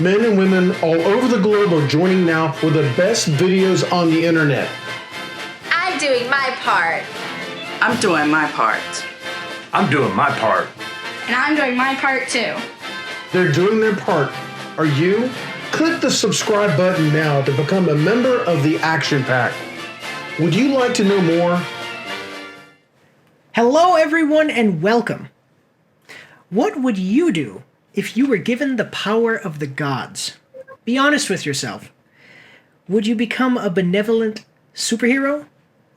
men and women all over the globe are joining now for the best videos on the internet. I'm doing my part. I'm doing my part. I'm doing my part. And I'm doing my part too. They're doing their part. Are you? Click the subscribe button now to become a member of the Action Pack. Would you like to know more? Hello, everyone, and welcome. What would you do if you were given the power of the gods? Be honest with yourself. Would you become a benevolent superhero?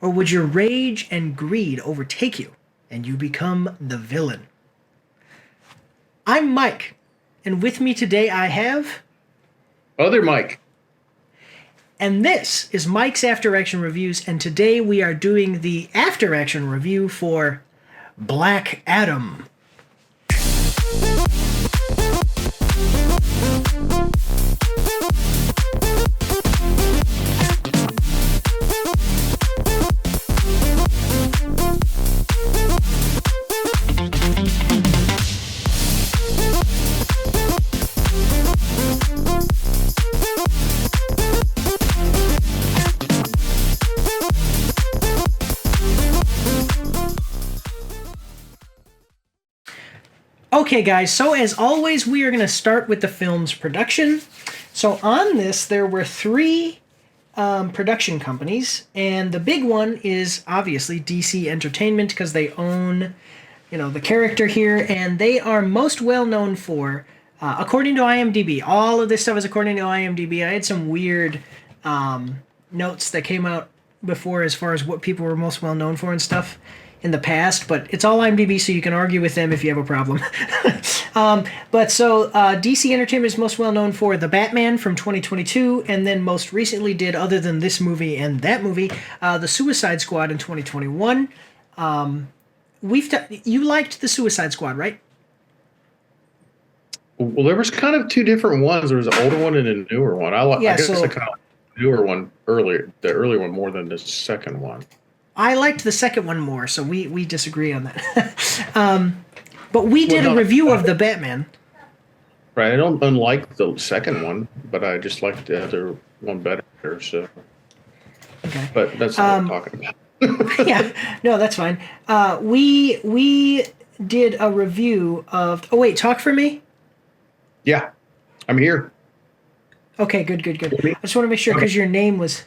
Or would your rage and greed overtake you and you become the villain? I'm Mike, and with me today I have... Other Mike. And this is Mike's After Action Reviews, and today we are doing the After Action Review for Black Adam. Okay, guys, so as always, we are going to start with the film's production. So on this, there were three production companies, and the big one is obviously DC Entertainment because they own, the character here, and they are most well known for, according to IMDb, all of this stuff is according to IMDb. I had some weird notes that came out before as far as what people were most well known for and stuff in the past, but it's all IMDb, so you can argue with them if you have a problem. DC Entertainment is most well known for The Batman from 2022, and then most recently did, other than this movie and that movie, The Suicide Squad in 2021. You liked The Suicide Squad, right? Well, there was kind of two different ones. There was an older one and a newer one. I guess I kind of the newer one earlier, the earlier one more than the second one. I liked the second one more, so we disagree on that. But we did a review of the Batman. Right, I don't unlike the second one, but I just like the other one better. So, okay, but that's not what I'm talking about. Yeah, no, that's fine. We did a review of. Oh wait, talk for me. Yeah, I'm here. Okay, good. I just want to make sure because your name was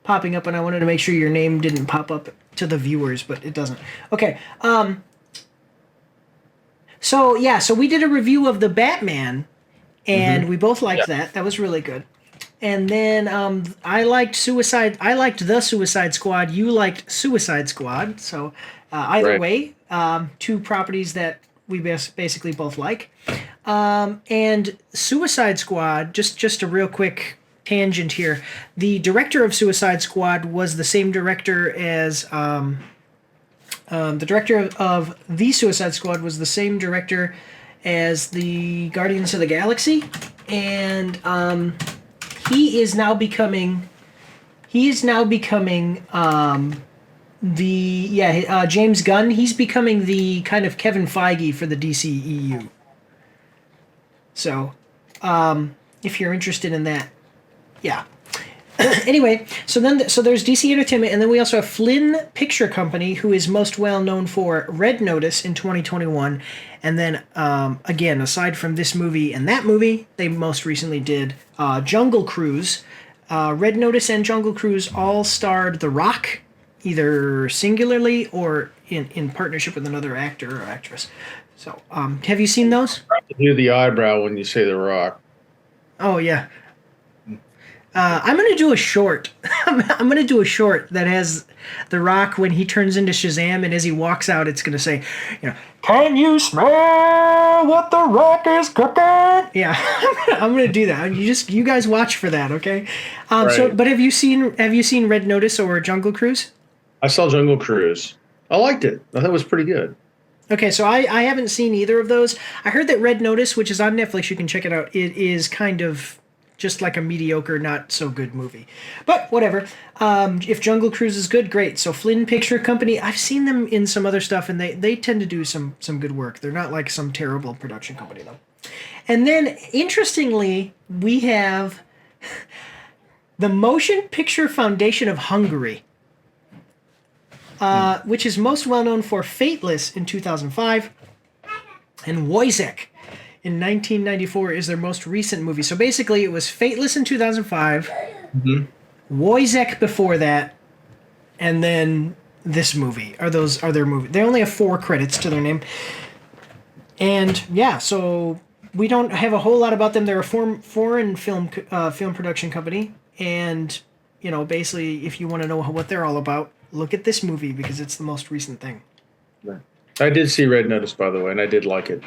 popping up, and I wanted to make sure your name didn't pop up to the viewers, but it doesn't. Okay. So we did a review of the Batman, and we both liked that. That was really good. And then I liked the Suicide Squad. You liked Suicide Squad. So either way, two properties that we basically both like. And Suicide Squad, just a real quick tangent here. The director of Suicide Squad was the same director as the director of the Suicide Squad was the same director as the Guardians of the Galaxy, and he is now becoming James Gunn. He's becoming the kind of Kevin Feige for the DCEU. So, if you're interested in that. Yeah. Anyway, so there's DC Entertainment, and then we also have Flynn Picture Company, who is most well known for Red Notice in 2021, and then again, aside from this movie and that movie, they most recently did Jungle Cruise. Red Notice and Jungle Cruise all starred The Rock, either singularly or in partnership with another actor or actress. So, have you seen those? Do the eyebrow when you say The Rock. Oh yeah. I'm going to do a short. I'm going to do a short that has The Rock when he turns into Shazam, and as he walks out, it's going to say, "Can you smell what The Rock is cooking?" Yeah, I'm going to do that. You guys watch for that, okay? Right. So, but have you seen Red Notice or Jungle Cruise? I saw Jungle Cruise. I liked it. I thought it was pretty good. Okay, so I haven't seen either of those. I heard that Red Notice, which is on Netflix, you can check it out. It is kind of just like a mediocre, not so good movie. But whatever. If Jungle Cruise is good, great. So Flynn Picture Company, I've seen them in some other stuff, and they tend to do some good work. They're not like some terrible production company, though. And then, interestingly, we have the Motion Picture Foundation of Hungary, which is most well known for Fateless in 2005, and Wojciech in 1994 is their most recent movie. So basically, it was Fateless in 2005, Wojciech before that, and then this movie. Are their movies? They only have 4 credits to their name, and yeah, so we don't have a whole lot about them. They're a foreign film production company, and basically, if you want to know what they're all about, look at this movie because it's the most recent thing. I did see Red Notice, by the way, and I did like it.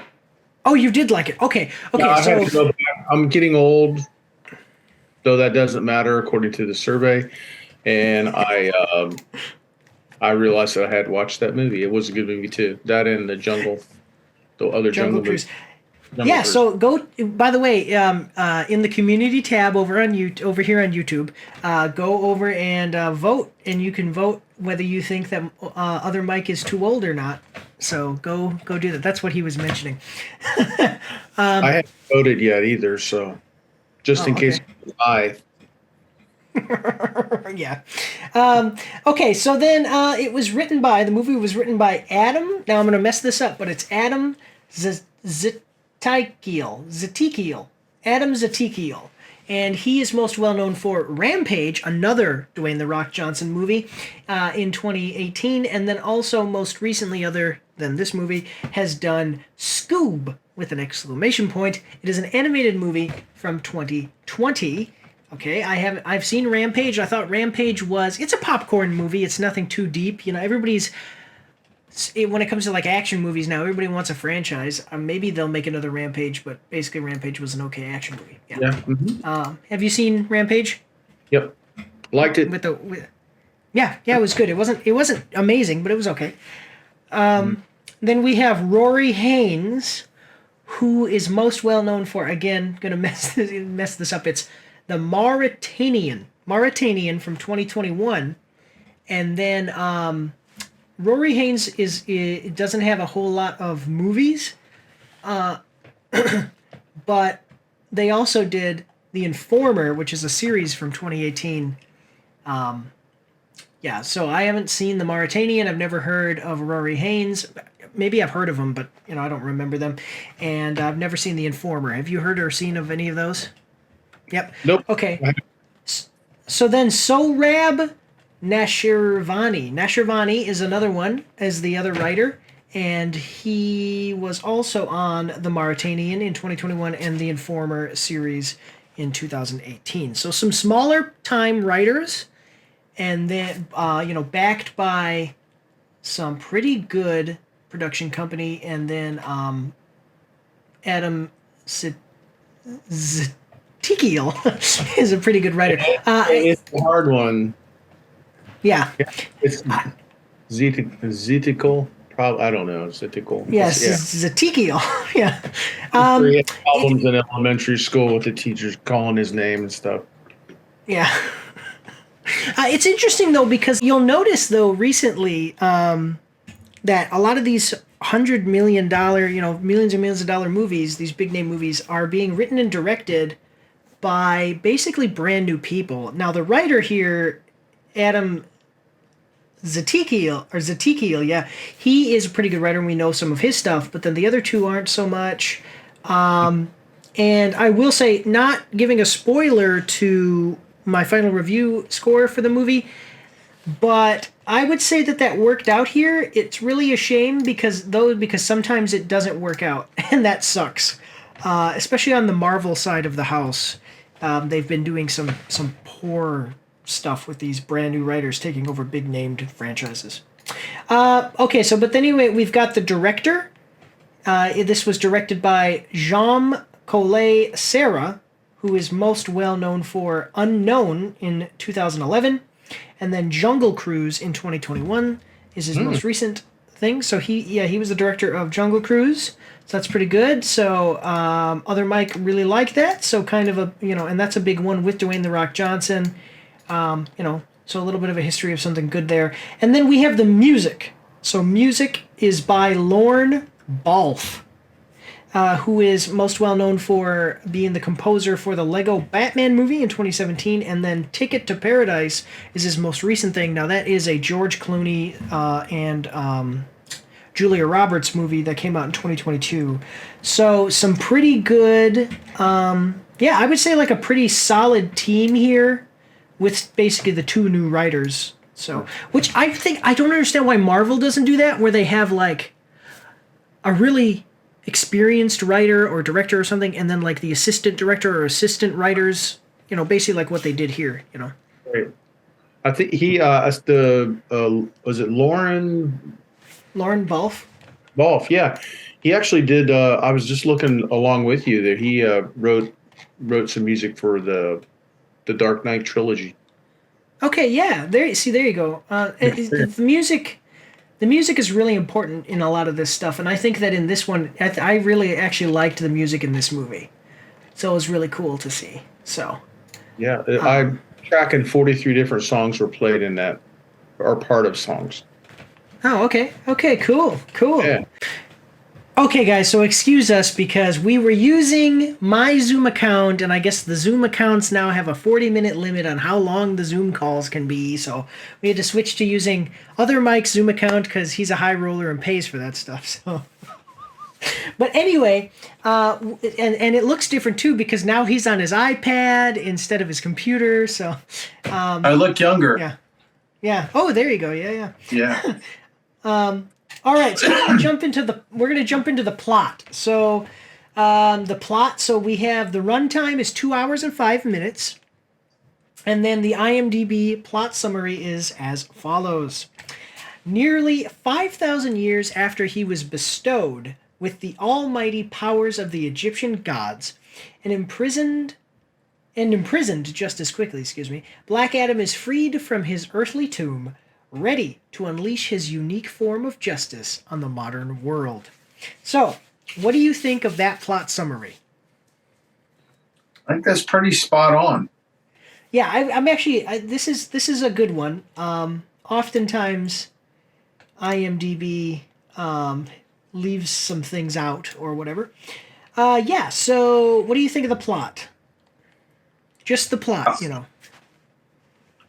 Oh, you did like it. Okay. Yeah, So I'm getting old, though that doesn't matter according to the survey. And I realized that I had watched that movie. It was a good movie too. That and the other Jungle Cruise. movies. Yeah. So go. By the way, in the community tab over here on YouTube, go over and vote, and you can vote whether you think that other Mike is too old or not. So go do that. That's what he was mentioning. I haven't voted yet either, so just in case I. Yeah. Okay, so then the movie was written by Adam. Now I'm going to mess this up, but it's Adam Zatikiel. Adam Zatikiel. And he is most well known for Rampage, another Dwayne "The Rock" Johnson movie in 2018. And then also most recently, other than this movie, has done Scoob with an exclamation point. It is an animated movie from 2020. Okay, I've seen Rampage. I thought Rampage it's a popcorn movie. It's nothing too deep. Everybody's when it comes to like action movies now, everybody wants a franchise. Maybe they'll make another Rampage, but basically Rampage was an okay action movie. Yeah. Mm-hmm. Have you seen Rampage? Yep. Liked it. Yeah, it was good. It wasn't amazing, but it was okay. Then we have Rory Haynes, who is most well known for, again, gonna mess this up. It's the Mauritanian from 2021, and then Rory Haynes doesn't have a whole lot of movies, but they also did The Informer, which is a series from 2018. Yeah, so I haven't seen The Mauritanian. I've never heard of Rory Haynes. Maybe I've heard of them, but I don't remember them. And I've never seen The Informer. Have you heard or seen of any of those? Yep. Nope. Okay. So then Sohrab Nashirvani. Nashirvani is another one as the other writer, and he was also on The Mauritanian in 2021 and The Informer series in 2018. So some smaller time writers, and then backed by some pretty good production company, and then Adam Zatikiel is a pretty good writer. It's a hard one. Yeah. It's Zetical. Probably, I don't know. Zetical. Yes, Zatikiel. Yeah. He had problems in elementary school with the teachers calling his name and stuff. Yeah. It's interesting, though, because you'll notice, though, recently that a lot of these $100 million, millions and millions of dollar movies, these big name movies, are being written and directed by basically brand new people. Now, the writer here, Adam Zatikiel, yeah, he is a pretty good writer, and we know some of his stuff, but then the other two aren't so much. And I will say, not giving a spoiler to my final review score for the movie, but I would say that worked out here. It's really a shame because sometimes it doesn't work out, and that sucks. Especially on the Marvel side of the house, they've been doing some poor stuff with these brand new writers taking over big named franchises. Okay, but anyway, we've got the director. This was directed by Jean Collet Serra, who is most well known for Unknown in 2011, and then Jungle Cruise in 2021 is his most recent thing. So he was the director of Jungle Cruise, so that's pretty good. So other Mike really liked that. So kind of and that's a big one with Dwayne "The Rock" Johnson. So a little bit of a history of something good there. And then we have the music. So music is by Lorne Balfe. who is most well known for being the composer for the Lego Batman movie in 2017, and then Ticket to Paradise is his most recent thing. Now that is a George Clooney and Julia Roberts movie that came out in 2022. So some pretty good, yeah, I would say like a pretty solid team here with basically the two new writers. So, which I think, I don't understand why Marvel doesn't do that, where they have like a really experienced writer or director or something, and then like the assistant director or assistant writers, basically like what they did here, Right. I think he was it Lauren Balfe. Yeah, he actually did. I was just looking along with you that he wrote some music for the Dark Knight trilogy. Okay, yeah. There you go. The music is really important in a lot of this stuff, and I think that in this one, I really actually liked the music in this movie, so it was really cool to see. So, yeah, I'm tracking 43 different songs were played in that, are part of songs. Oh, okay, cool. Yeah. Okay, guys, so excuse us because we were using my Zoom account, and I guess the Zoom accounts now have a 40-minute limit on how long the Zoom calls can be, so we had to switch to using other Mike's Zoom account because he's a high roller and pays for that stuff, so... But anyway, and it looks different too because now he's on his iPad instead of his computer, so... I look younger. Yeah. Oh, there you go, yeah. Yeah. All right, so we're gonna jump into the plot. So, the plot. So we have the runtime is 2 hours and 5 minutes, and then the IMDb plot summary is as follows: nearly 5,000 years after he was bestowed with the almighty powers of the Egyptian gods, and imprisoned just as quickly. Black Adam is freed from his earthly tomb, ready to unleash his unique form of justice on the modern world. So, what do you think of that plot summary? I think that's pretty spot on. Yeah, I'm actually. This is a good one. Oftentimes, IMDb leaves some things out or whatever. Yeah. So, what do you think of the plot? Just the plot,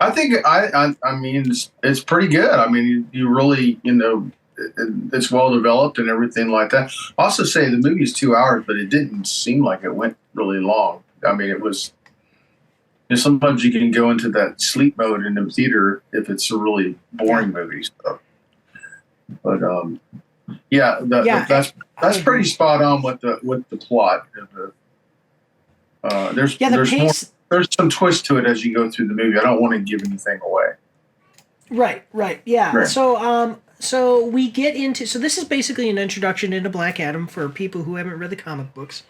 I think I mean it's pretty good. I mean you really it's well developed and everything like that. I also say the movie's 2 hours, but it didn't seem like it went really long. I mean it was. Sometimes you can go into that sleep mode in the theater if it's a really boring movie stuff. But that's pretty spot on with the plot. There's pace. There's some twist to it as you go through the movie. I don't want to give anything away. Right. Yeah. Right. So we get into. So this is basically an introduction into Black Adam for people who haven't read the comic books.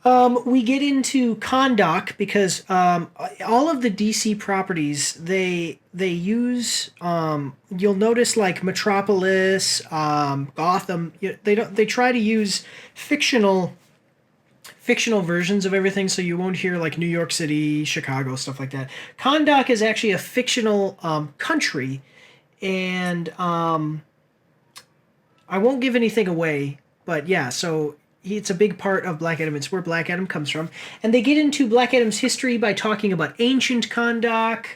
We get into Kahndaq because all of the DC properties they use. You'll notice like Metropolis, Gotham. They try to use fictional versions of everything, so you won't hear like New York City, Chicago, stuff like that. Kahndaq is actually a fictional country, and I won't give anything away, but yeah, so it's a big part of Black Adam. It's where Black Adam comes from, and they get into Black Adam's history by talking about ancient Kahndaq.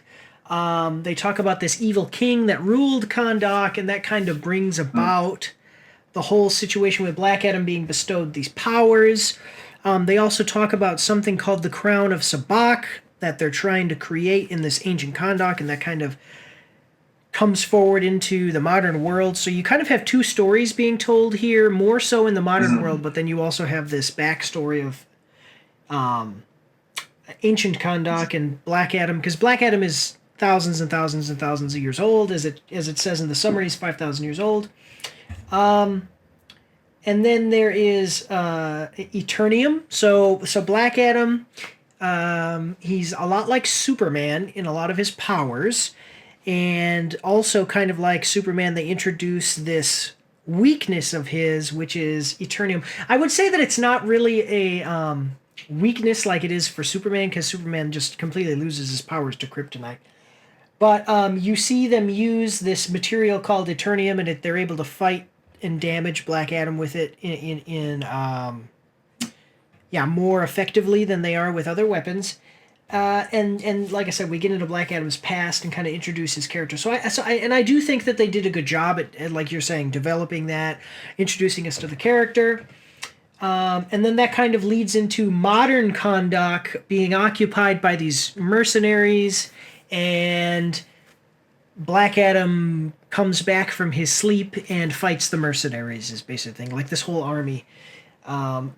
They talk about this evil king that ruled Kahndaq, and that kind of brings about the whole situation with Black Adam being bestowed these powers. They also talk about something called the Crown of Sabak that they're trying to create in this ancient Kahndaq, and that kind of comes forward into the modern world. So you kind of have two stories being told here, more so in the modern world, but then you also have this backstory of ancient Kahndaq and Black Adam, because Black Adam is thousands and thousands and thousands of years old, as it says in the summary, he's 5,000 years old. And then there is Eternium. So Black Adam, he's a lot like Superman in a lot of his powers. And also kind of like Superman, they introduce this weakness of his, which is Eternium. I would say that it's not really a weakness like it is for Superman, because Superman just completely loses his powers to kryptonite. But you see them use this material called Eternium, and they're able to fight and damage Black Adam with it more effectively than they are with other weapons. And like I said, we get into Black Adam's past and kind of introduce his character. So I do think that they did a good job at, like you're saying, developing that, introducing us to the character. And then that kind of leads into modern Kahndaq being occupied by these mercenaries, and Black Adam comes back from his sleep and fights the mercenaries, is basically thing, like this whole army. And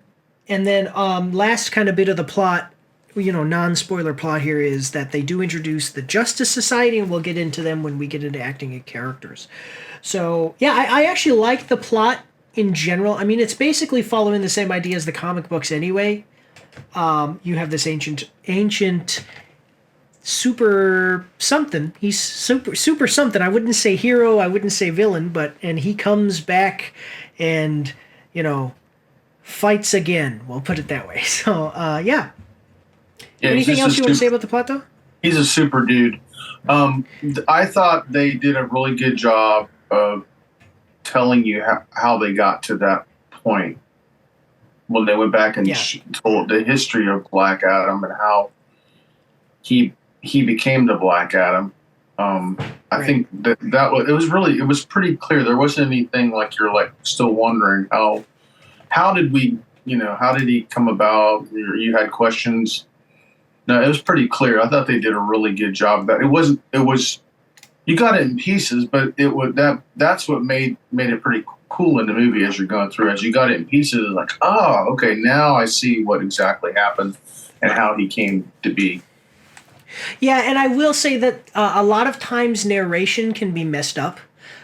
then last kind of bit of the plot, non-spoiler plot here, is that they do introduce the Justice Society, and we'll get into them when we get into acting and characters. So, yeah, I actually like the plot in general. I mean, it's basically following the same idea as the comic books anyway. You have this ancient super something. He's super something. I wouldn't say hero, I wouldn't say villain, and he comes back and, fights again. We'll put it that way. So, yeah. Anything else you want to say about the plot, though? He's a super dude. I thought they did a really good job of telling you how they got to that point when they went back and told the history of Black Adam and how he became the Black Adam. I think that it was pretty clear. There wasn't anything like you're like still wondering how did he come about? You had questions. No, it was pretty clear. I thought they did a really good job of that. It was you got it in pieces, but that's what made it pretty cool in the movie as you're going through. As you got it in pieces, like, oh, okay, now I see what exactly happened and how he came to be. Yeah, and I will say that a lot of times narration can be messed up,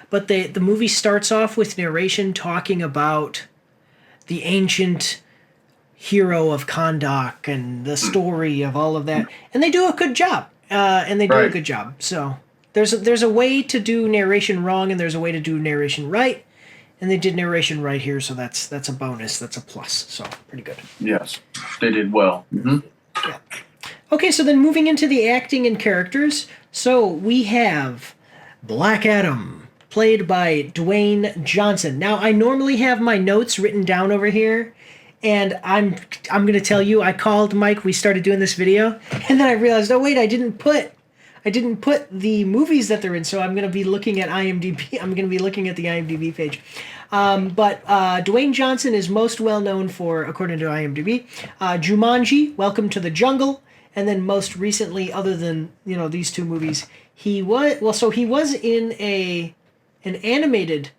but the movie starts off with narration talking about the ancient hero of Kahndaq and the story of all of that, and they do a good job. A good job. So there's a way to do narration wrong, and there's a way to do narration right, and they did narration right here. So that's a bonus. That's a plus. So pretty good. Yes, they did well. Mm-hmm. Yeah. Okay, so then moving into the acting and characters, so we have Black Adam, played by Dwayne Johnson. Now, I normally have my notes written down over here, and I'm going to tell you, I called Mike, we started doing this video, and then I realized, oh wait, I didn't put the movies that they're in, so I'm going to be looking at IMDb. I'm going to be looking at the IMDb page. But Dwayne Johnson is most well known for, according to IMDb, Jumanji, Welcome to the Jungle, and then most recently, other than these two movies, he was in an animated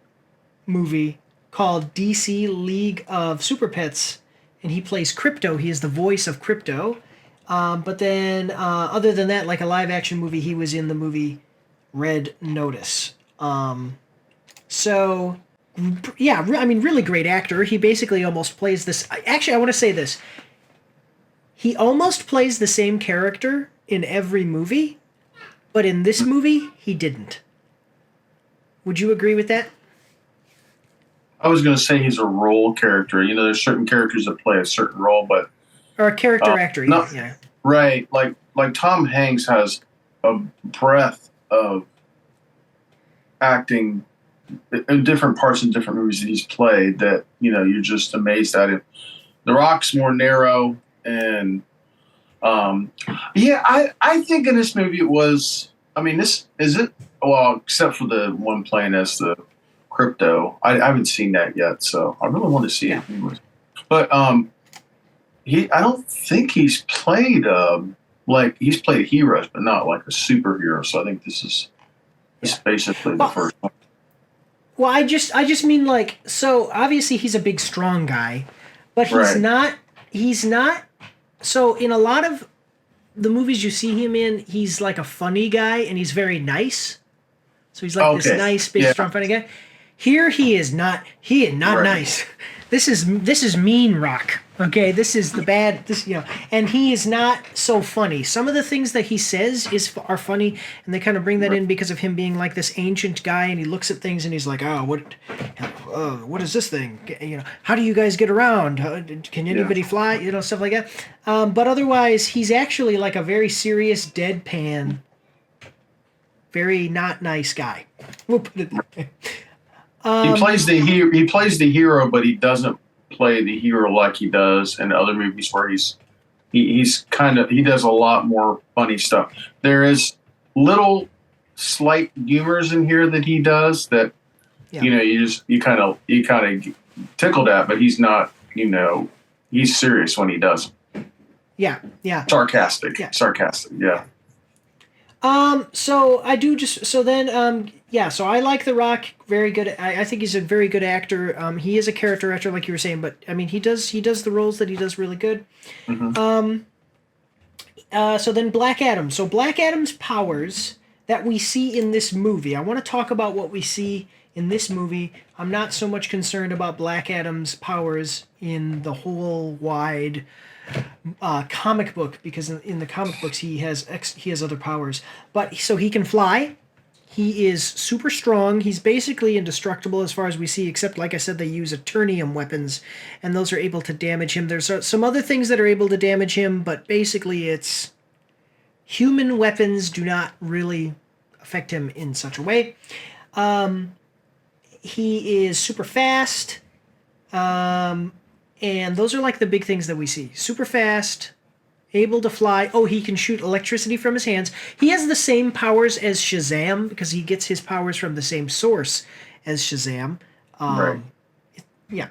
movie called DC League of Super Pets, and he plays Crypto. He is the voice of Crypto. But then, other than that, like a live action movie, he was in the movie Red Notice. So, yeah, I mean, really great actor. He basically almost plays this. Actually, I want to say this. He almost plays the same character in every movie, but in this movie, he didn't. Would you agree with that? I was going to say he's a role character. There's certain characters that play a certain role, but or a character actor, yeah. Right, like Tom Hanks has a breadth of acting in different parts and different movies that he's played that you're just amazed at him. The Rock's more narrow, and I think in this movie it was. I mean, this is it. Well, except for the one playing as the Crypto, I haven't seen that yet, so I really want to see it. But I don't think he's played he's played heroes, but not like a superhero. So I think this is basically the first one. Well, I just mean so obviously he's a big strong guy, but he's not. So in a lot of the movies you see him in, he's like a funny guy and he's very nice. So he's like this nice, big, strong, funny guy. Here he is not. He is not nice. This is mean Rock. Okay, this is the bad. And he is not so funny. Some of the things that he says are funny, and they kind of bring that in because of him being like this ancient guy, and he looks at things and he's like, oh, what is this thing? How do you guys get around? Can anybody fly? Stuff like that. But otherwise, he's actually like a very serious, deadpan, very not nice guy. We'll put it that way. He plays the hero, but he doesn't play the hero like he does in other movies where he's kind of, he does a lot more funny stuff. There is little slight humors in here that he does that you kind of tickled at, but he's not, he's serious when he does it. Yeah. Sarcastic. Yeah. So I do just so then so I like The Rock, very good. I think he's a very good actor. He is a character actor, like you were saying, but I mean he does the roles that he does really good. Mm-hmm. So then Black Adam. So Black Adam's powers that we see in this movie. I want to talk about what we see in this movie. I'm not so much concerned about Black Adam's powers in the whole wide comic book, because in the comic books he has other powers. But so he can fly. He is super strong. He's basically indestructible as far as we see, except, like I said, they use eternium weapons, and those are able to damage him. There's some other things that are able to damage him, but basically it's human weapons do not really affect him in such a way. He is super fast, and those are like the big things that we see. Super fast, able to fly. Oh, he can shoot electricity from his hands. He has the same powers as Shazam because he gets his powers from the same source as Shazam. Right. Yeah.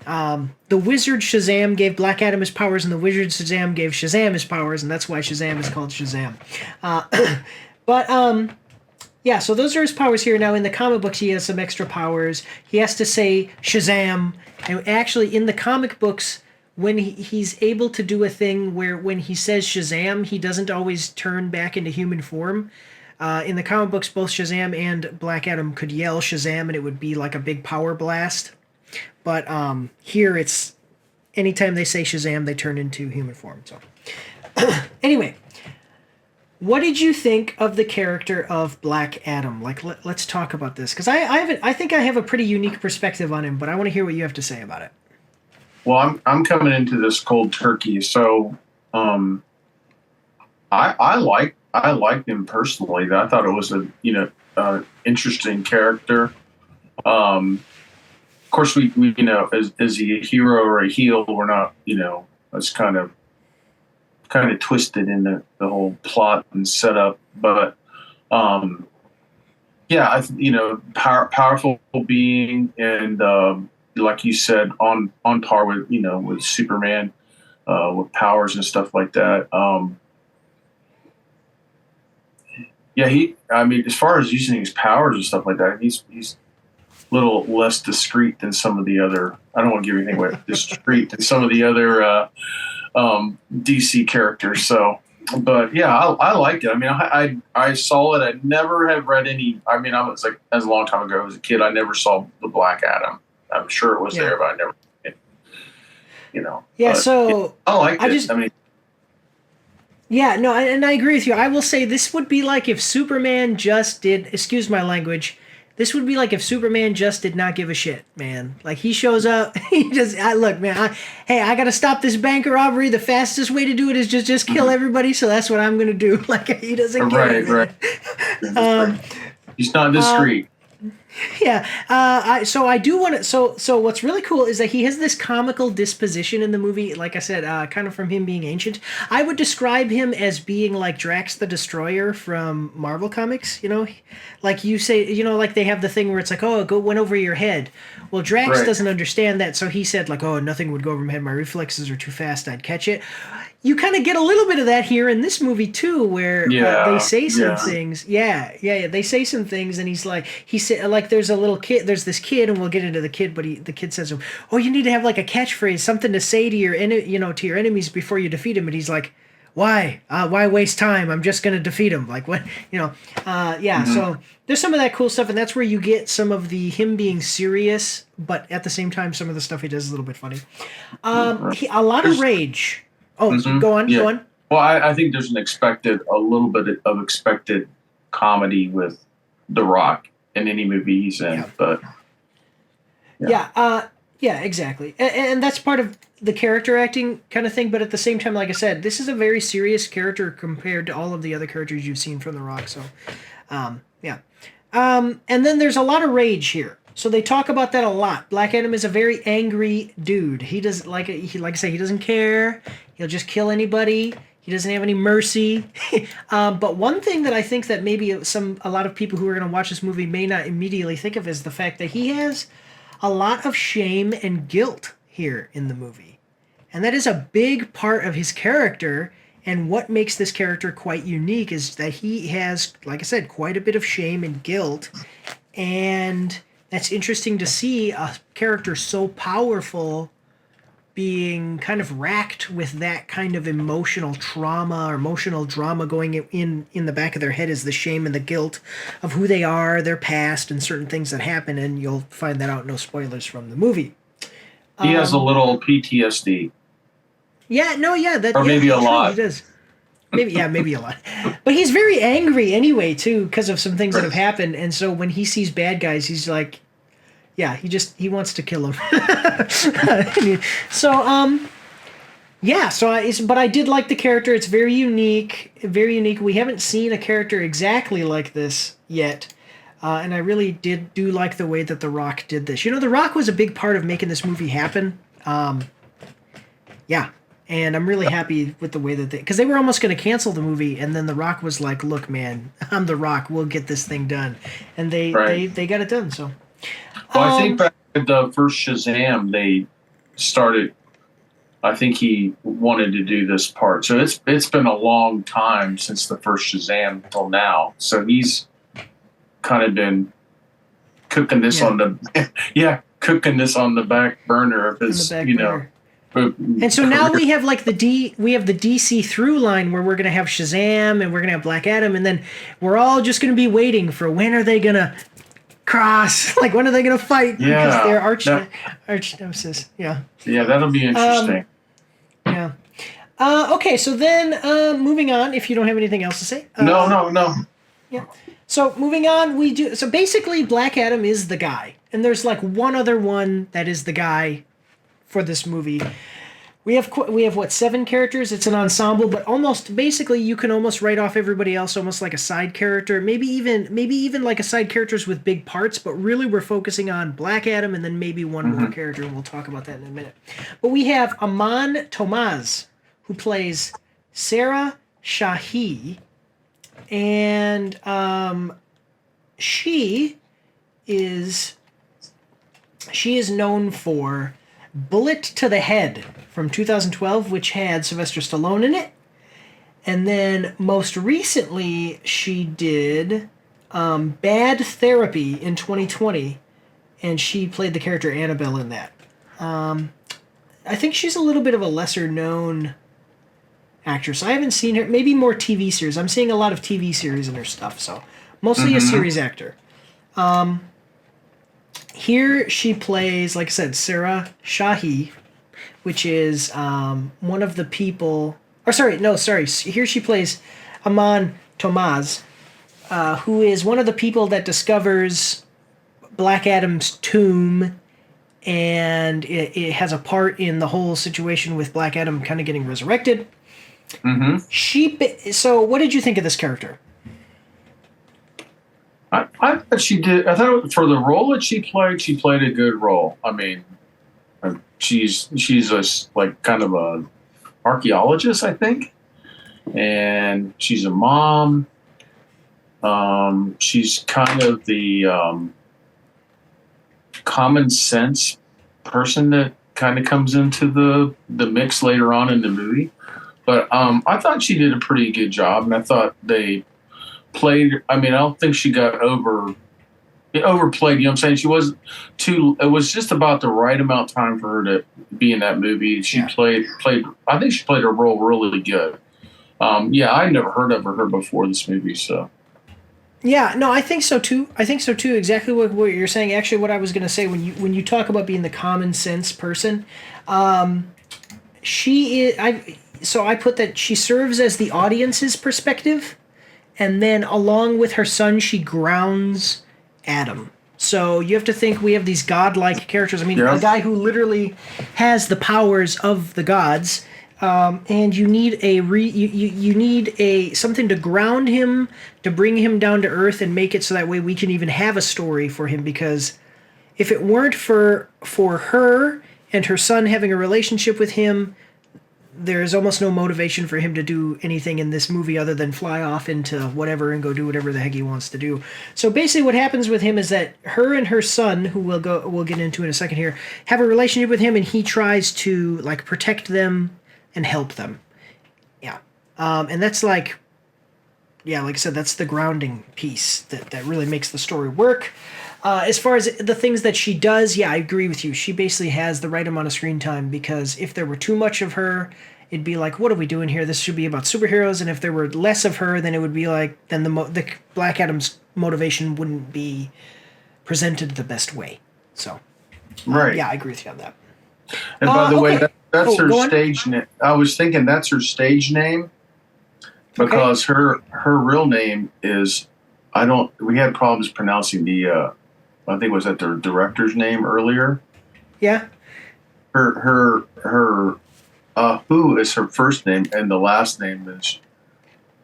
The Wizard Shazam gave Black Adam his powers, and the Wizard Shazam gave Shazam his powers, and that's why Shazam is called Shazam. Yeah, so those are his powers here. Now, in the comic books, he has some extra powers. He has to say Shazam. And actually, in the comic books, when he's able to do a thing where when he says Shazam, he doesn't always turn back into human form. In the comic books, both Shazam and Black Adam could yell Shazam, and it would be like a big power blast. But here, it's anytime they say Shazam, they turn into human form. So, anyway. What did you think of the character of Black Adam? Like, let's talk about this, because I think I have a pretty unique perspective on him, but I want to hear what you have to say about it. Well, I'm coming into this cold turkey, so I liked him personally. I thought it was a interesting character. Of course, we is he a hero or a heel? We're not, it's kind of twisted in the whole plot and setup, but powerful being, and like you said, on par with with Superman, with powers and stuff like that. As far as using his powers and stuff like that, he's a little less discreet than some of the other. I don't want to give anything away. Discreet than some of the other DC characters. So, but yeah, I liked it. I mean, I saw it. I never have read any. I mean, I was like, as a long time ago as a kid, I never saw the Black Adam. I'm sure it was there, but I never. Yeah. But, so I liked it. Yeah, no, and I agree with you. I will say this would be like if Superman just did. Excuse my language. This would be like if Superman just did not give a shit, man. Like, he shows up, he just, look, man, I gotta stop this bank robbery. The fastest way to do it is just kill everybody, so that's what I'm gonna do. Like, he doesn't care. Right. He's not discreet. Yeah. I do want to. So what's really cool is that he has this comical disposition in the movie. Like I said, kind of from him being ancient. I would describe him as being like Drax the Destroyer from Marvel Comics. Like you say, like they have the thing where it's like, oh, went over your head. Well, Drax doesn't understand that, so he said like, oh, nothing would go over my head. My reflexes are too fast. I'd catch it. You kind of get a little bit of that here in this movie too, where they say some things. Yeah. They say some things, and he said like there's a little kid. There's this kid, and we'll get into the kid. But the kid says, "Oh, you need to have like a catchphrase, something to say to your to your enemies before you defeat him." And he's like, "Why? Why waste time? I'm just gonna defeat him." Like what? So there's some of that cool stuff, and that's where you get some of him being serious, but at the same time, some of the stuff he does is a little bit funny. A lot of rage. Oh, go on. Well, I think there's a little bit of expected comedy with The Rock in any movie he's in, but exactly, and that's part of the character acting kind of thing. But at the same time, like I said, this is a very serious character compared to all of the other characters you've seen from The Rock. So, and then there's a lot of rage here. So they talk about that a lot. Black Adam is a very angry dude. He does like I say, he doesn't care. He'll just kill anybody. He doesn't have any mercy. But one thing that I think that maybe a lot of people who are going to watch this movie may not immediately think of is the fact that he has a lot of shame and guilt here in the movie. And that is a big part of his character. And what makes this character quite unique is that he has, like I said, quite a bit of shame and guilt. And that's interesting to see a character so powerful being kind of racked with that kind of emotional trauma or emotional drama going in the back of their head is the shame and the guilt of who they are, their past, and certain things that happen. And you'll find that out, no spoilers from the movie. He has a little PTSD. Yeah, no, yeah. Or maybe a lot. He does. Maybe a lot. But he's very angry anyway, too, because of some things that have happened. And so when he sees bad guys, he's like, yeah, he wants to kill him. But I did like the character. It's very unique, very unique. We haven't seen a character exactly like this yet. And I really do like the way that The Rock did this. You know, The Rock was a big part of making this movie happen. Yeah. And I'm really happy with the way that because they were almost going to cancel the movie, and then The Rock was like, "Look, man, I'm The Rock. We'll get this thing done," and they got it done. So, well, I think back at the first Shazam, they started. I think he wanted to do this part, so it's been a long time since the first Shazam till now. So he's kind of been cooking this on the back burner of his, And so now we have like the DC through line where we're gonna have Shazam and we're gonna have Black Adam, and then we're all just gonna be waiting for when are they gonna cross? Like when are they gonna fight? Yeah, because they're arch nemesis. Yeah. Yeah, that'll be interesting. Yeah. Okay, so then moving on. If you don't have anything else to say. No. Yeah. So moving on, so basically Black Adam is the guy, and there's like one other one that is the guy for this movie. We have what, 7 characters? It's an ensemble, but almost basically you can almost write off everybody else almost like a side character, maybe even like a side characters with big parts, but really we're focusing on Black Adam and then maybe one more character, and we'll talk about that in a minute. But we have Aman Tomaz, who plays Sarah Shahi, and she is known for Bullet to the Head from 2012, which had Sylvester Stallone in it. And then most recently, she did Bad Therapy in 2020, and she played the character Annabelle in that. I think she's a little bit of a lesser-known actress. I haven't seen her, maybe more TV series. I'm seeing a lot of TV series in her stuff, so mostly a series actor. Here she plays, like I said, Sarah Shahi, which is one of the people... Here she plays Aman Tomaz, who is one of the people that discovers Black Adam's tomb, and it has a part in the whole situation with Black Adam kind of getting resurrected. So what did you think of this character? I thought she did. I thought for the role that she played a good role. I mean, she's a like kind of a archaeologist, I think, and she's a mom. She's kind of the common sense person that kind of comes into the mix later on in the movie. But I thought she did a pretty good job, and I thought they played. I mean, I don't think she got overplayed. You know what I'm saying? She was too. It was just about the right amount of time for her to be in that movie. She played. I think she played her role really good. I'd never heard of her before this movie, so. Yeah, no, I think so too. Exactly what you're saying. Actually, what I was going to say when you talk about being the common sense person, she is. So I put that she serves as the audience's perspective, and then along with her son, she grounds Adam. So you have to think we have these godlike characters. I mean, a guy who literally has the powers of the gods, and you need you need something to ground him, to bring him down to earth and make it so that way we can even have a story for him, because if it weren't for her and her son having a relationship with him, there's almost no motivation for him to do anything in this movie other than fly off into whatever and go do whatever the heck he wants to do. So basically what happens with him is that her and her son, who we'll get into in a second here, have a relationship with him, and he tries to like protect them and help them. Yeah. And that's like I said, that's the grounding piece that really makes the story work. As far as the things that she does, I agree with you. She basically has the right amount of screen time, because if there were too much of her, it'd be like, what are we doing here? This should be about superheroes. And if there were less of her, then it would be like, then the Black Adam's motivation wouldn't be presented the best way. So, Right. I agree with you on that. And by the way, okay. that's her go on. stage name. I was thinking that's her stage name, because her real name is, we had problems pronouncing I think was that the director's name earlier. Yeah. Her who is her first name, and the last name is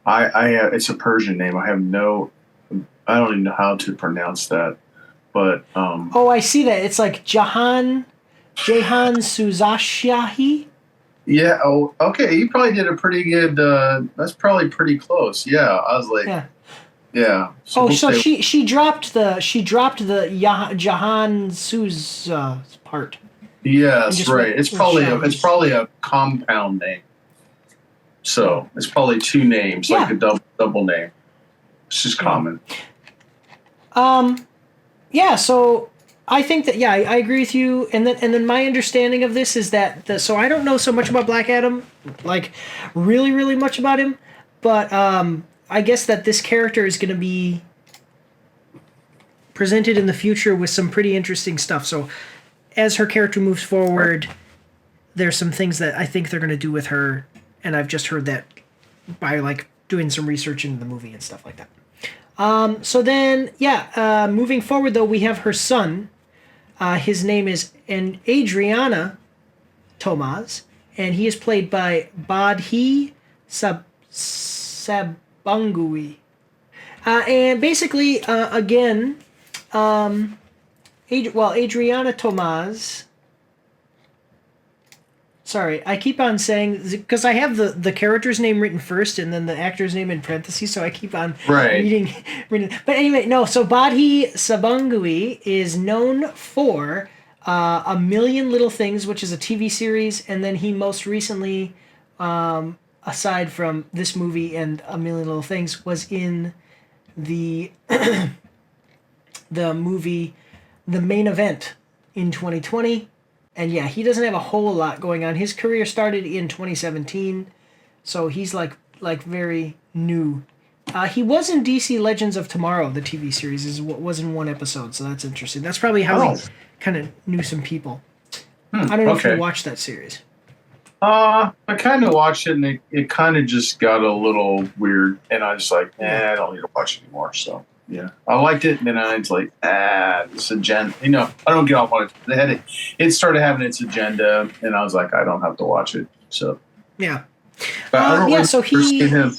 it's a Persian name. I don't even know how to pronounce that, but I see that. It's like Jahan Suzashahi. Yeah. Oh, okay. You probably did a pretty good. That's probably pretty close. Yeah. I was like, yeah. So she dropped the Jahan Suz part. Yes, right. It's probably a compound name. So it's probably two names, like a double name. It's just common. So I think that I agree with you, and then my understanding of this is that so I don't know so much about Black Adam, like really really much about him, but I guess that this character is going to be presented in the future with some pretty interesting stuff. So as her character moves forward, there's some things that I think they're going to do with her, and I've just heard that by like doing some research into the movie and stuff like that. So then, moving forward though, we have her son. His name is Adriana Tomaz, and he is played by Badhi Sabangui. And basically, again, Adriana Tomaz. Sorry, I keep on saying, because I have the character's name written first and then the actor's name in parentheses, so I keep on reading. But anyway, no, so Badhi Sabangui is known for A Million Little Things, which is a TV series, and then he most recently, aside from this movie and A Million Little Things, was in the the movie The Main Event in 2020. And he doesn't have a whole lot going on. His career started in 2017, so he's like very new. He was in DC Legends of Tomorrow, the TV series, was in one episode, so that's interesting. That's probably how he kind of knew some people. I don't know if you watched that series. I kind of watched it, and it kind of just got a little weird, and I was like, I don't need to watch it anymore, so... Yeah, I liked it, and then I was like, this agenda. I don't get off on it. It started having its agenda, and I was like, I don't have to watch it. So yeah, so seeing him.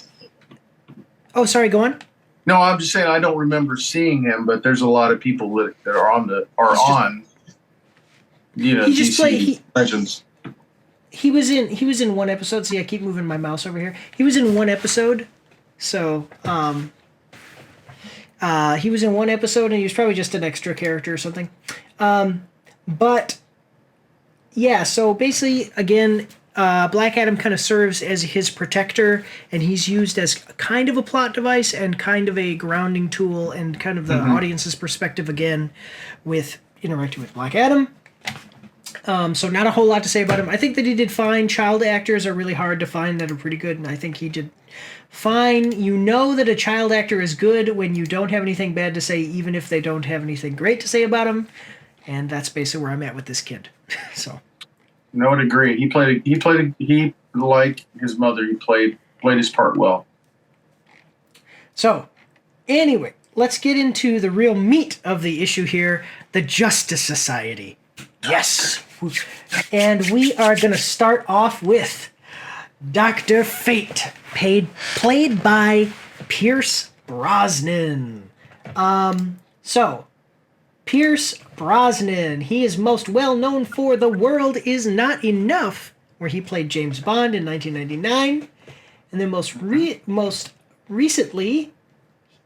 Oh, sorry, go on. No, I'm just saying I don't remember seeing him, but there's a lot of people that are on. DC Legends. He was in one episode. See, I keep moving my mouse over here. He was in one episode, so he was in one episode, and he was probably just an extra character or something. But so basically, again, Black Adam kind of serves as his protector, and he's used as kind of a plot device and kind of a grounding tool, and kind of the audience's perspective again with interacting with Black Adam. So not a whole lot to say about him. I think that he did fine. Child actors are really hard to find that are pretty good, and I think he did fine. You know that a child actor is good when you don't have anything bad to say, even if they don't have anything great to say about him. And that's basically where I'm at with this kid. So, no, I would agree. He like his mother. He played his part well. So, anyway, let's get into the real meat of the issue here: the Justice Society. Yes, and we are going to start off with Dr. Fate, played by Pierce Brosnan. So, Pierce Brosnan. He is most well known for The World Is Not Enough, where he played James Bond in 1999. And then most recently,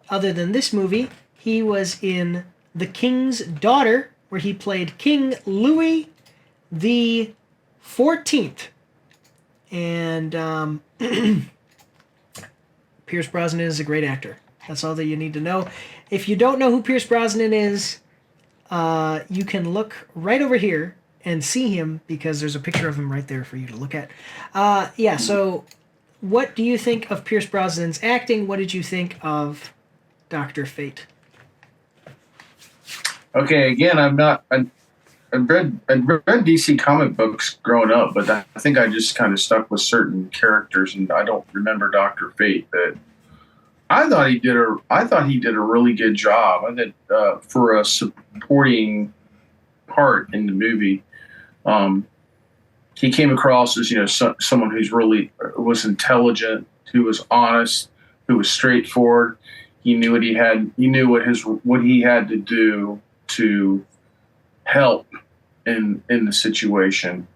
other than this movie, he was in The King's Daughter, where he played King Louis the 14th. And Pierce Brosnan is a great actor. That's all that you need to know. If you don't know who Pierce Brosnan is, you can look right over here and see him because there's a picture of him right there for you to look at. So what do you think of Pierce Brosnan's acting? What did you think of Dr. Fate? Okay, again, I've read DC comic books growing up, but I think I just kind of stuck with certain characters, and I don't remember Dr. Fate. But I thought he did a really good job. I thought for a supporting part in the movie, he came across as someone who's really was intelligent, who was honest, who was straightforward. He knew what he had. He knew what he had to do to help in the situation.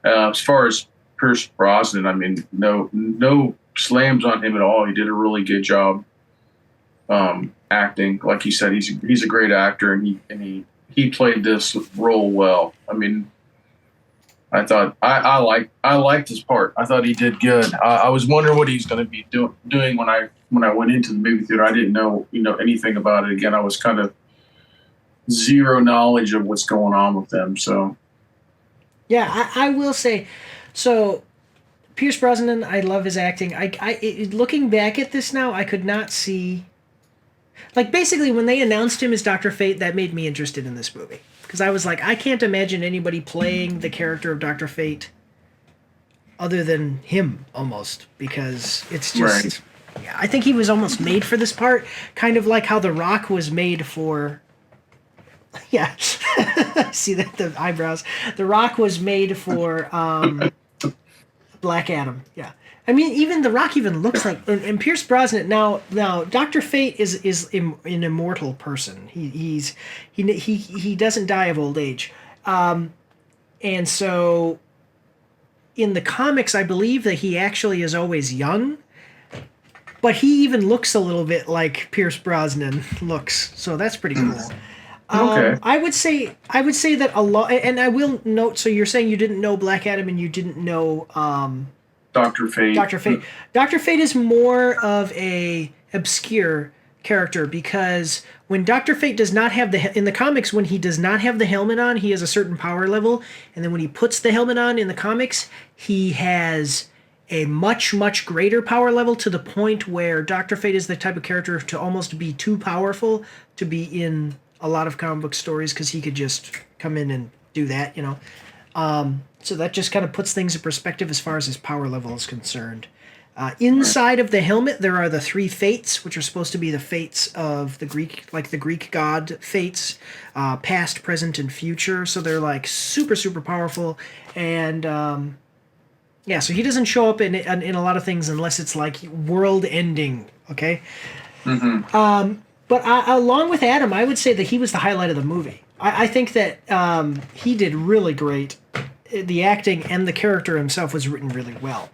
As far as Pierce Brosnan, I mean, no slams on him at all. He did a really good job acting. Like you said, he's a great actor, and he played this role well. I mean, I thought I liked his part. I thought he did good. I was wondering what he's going to be doing when I went into the movie theater. I didn't know anything about it. Again, I was kind of zero knowledge of what's going on with them. So yeah, I will say, so Pierce Brosnan, I love his acting. Looking back at this now, I could not see, like, basically when they announced him as Dr. Fate, that made me interested in this movie. Because I was like, I can't imagine anybody playing the character of Dr. Fate other than him, almost. Because it's just, right. Yeah, I think he was almost made for this part. Kind of like how The Rock was made for, yeah, see that, the eyebrows. The Rock was made for Black Adam, yeah. I mean, even The Rock even looks like, and Pierce Brosnan. Now, Dr. Fate is an immortal person. He doesn't die of old age, and so in the comics, I believe that he actually is always young, but he even looks a little bit like Pierce Brosnan looks. So that's pretty cool. Okay. I would say that a lot, and I will note. So you're saying you didn't know Black Adam and you didn't know. Dr. Fate. Dr. Fate. Dr. Fate is more of a obscure character because when Dr. Fate does not have in the comics, when he does not have the helmet on, he has a certain power level, and then when he puts the helmet on in the comics, he has a much, much greater power level to the point where Dr. Fate is the type of character to almost be too powerful to be in a lot of comic book stories because he could just come in and do that, So that just kind of puts things in perspective as far as his power level is concerned. Inside of the helmet, there are the three fates, which are supposed to be the fates of the Greek god fates, past, present, and future. So they're like super, super powerful. And so he doesn't show up in a lot of things unless it's like world ending. Okay. Mm-hmm. But along with Adam, I would say that he was the highlight of the movie. I think that he did really great. The acting and the character himself was written really well.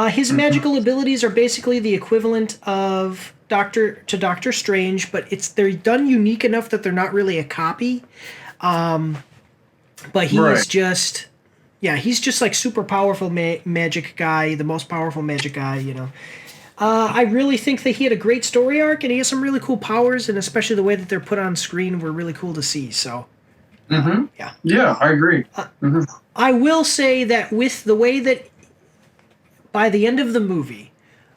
His magical abilities are basically the equivalent of Doctor Strange, but they're done unique enough that they're not really a copy. But he is just, he's just like super powerful magic guy, the most powerful magic guy, I really think that he had a great story arc, and he has some really cool powers, and especially the way that they're put on screen were really cool to see. So, yeah, I agree. I will say that with the way that by the end of the movie,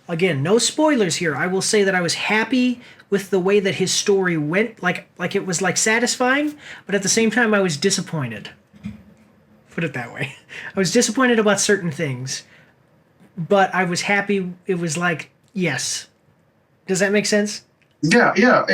again, no spoilers here, I will say that I was happy with the way that his story went, like it was like satisfying, but at the same time I was disappointed. Put it that way. I was disappointed about certain things, but I was happy. It was like, yes. Does that make sense? Yeah.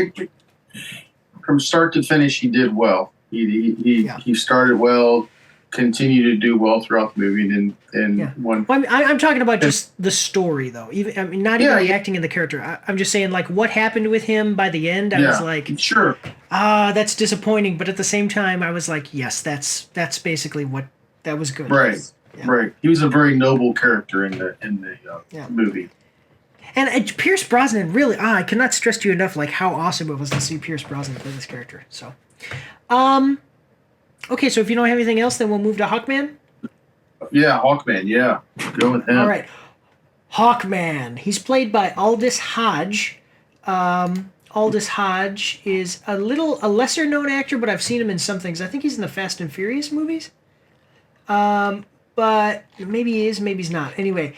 From start to finish, he did well. He started well. continue to do well throughout the movie. And Yeah. one, Well, I'm talking about just the story, though. Even, I mean, not even Yeah, the yeah. acting in the character. I'm just saying, like, what happened with him by the end. I was like, sure, that's disappointing. But at the same time, I was like, yes, that's basically what that was good. right, Yeah. right. He was a very noble character in the Yeah. movie. And Pierce Brosnan really, I cannot stress to you enough, like how awesome it was to see Pierce Brosnan play this character. So, okay, so if you don't have anything else, then we'll move to Hawkman. Yeah, Hawkman. Yeah, go with him. All right, Hawkman. He's played by Aldous Hodge. Aldous Hodge is a lesser known actor, but I've seen him in some things. I think he's in the Fast and Furious movies. But maybe he is, maybe he's not. Anyway,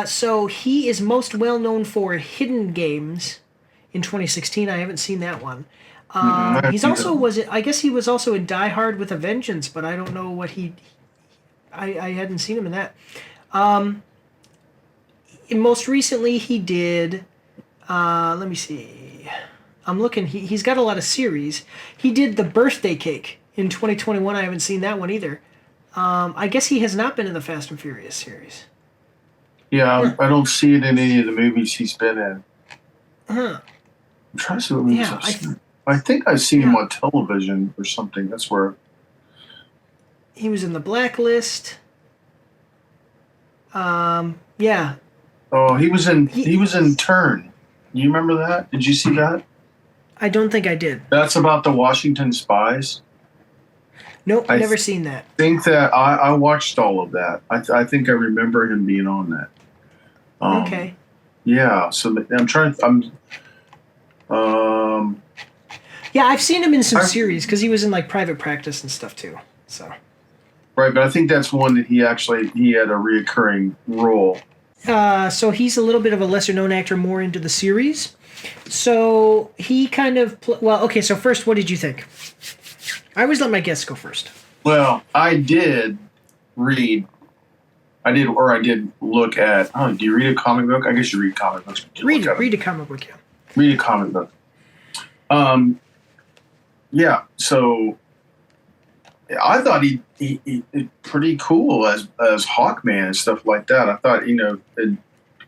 so he is most well known for Hidden Games in 2016. I haven't seen that one. He's also I guess he was also in Die Hard with a Vengeance, but I don't know what I hadn't seen him in that. Most recently he did. Let me see. I'm looking. He's got a lot of series. He did The Birthday Cake in 2021. I haven't seen that one either. I guess he has not been in the Fast and Furious series. Yeah, I don't see it in any of the movies he's been in. Huh. I'm trying to see what movies Yeah, I've seen. I think I've seen him on television or something. That's where. He was in The Blacklist. Yeah. Oh, he was in Turn. You remember that? Did you see that? I don't think I did. That's about the Washington spies. Nope, I never seen that. Think that I watched all of that. I think I remember him being on that. Okay. Yeah. So I'm trying. Yeah, I've seen him in some series because he was in like Private Practice and stuff too. So. Right, but I think that's one that he had a reoccurring role. So he's a little bit of a lesser known actor, more into the series. So he kind of okay. So first, what did you think? I always let my guests go first. Well, I did look at. Oh, do you read a comic book? I guess you read comic books. Read a comic book, yeah. Read a comic book. Yeah. So I thought he pretty cool as Hawkman and stuff like that. I thought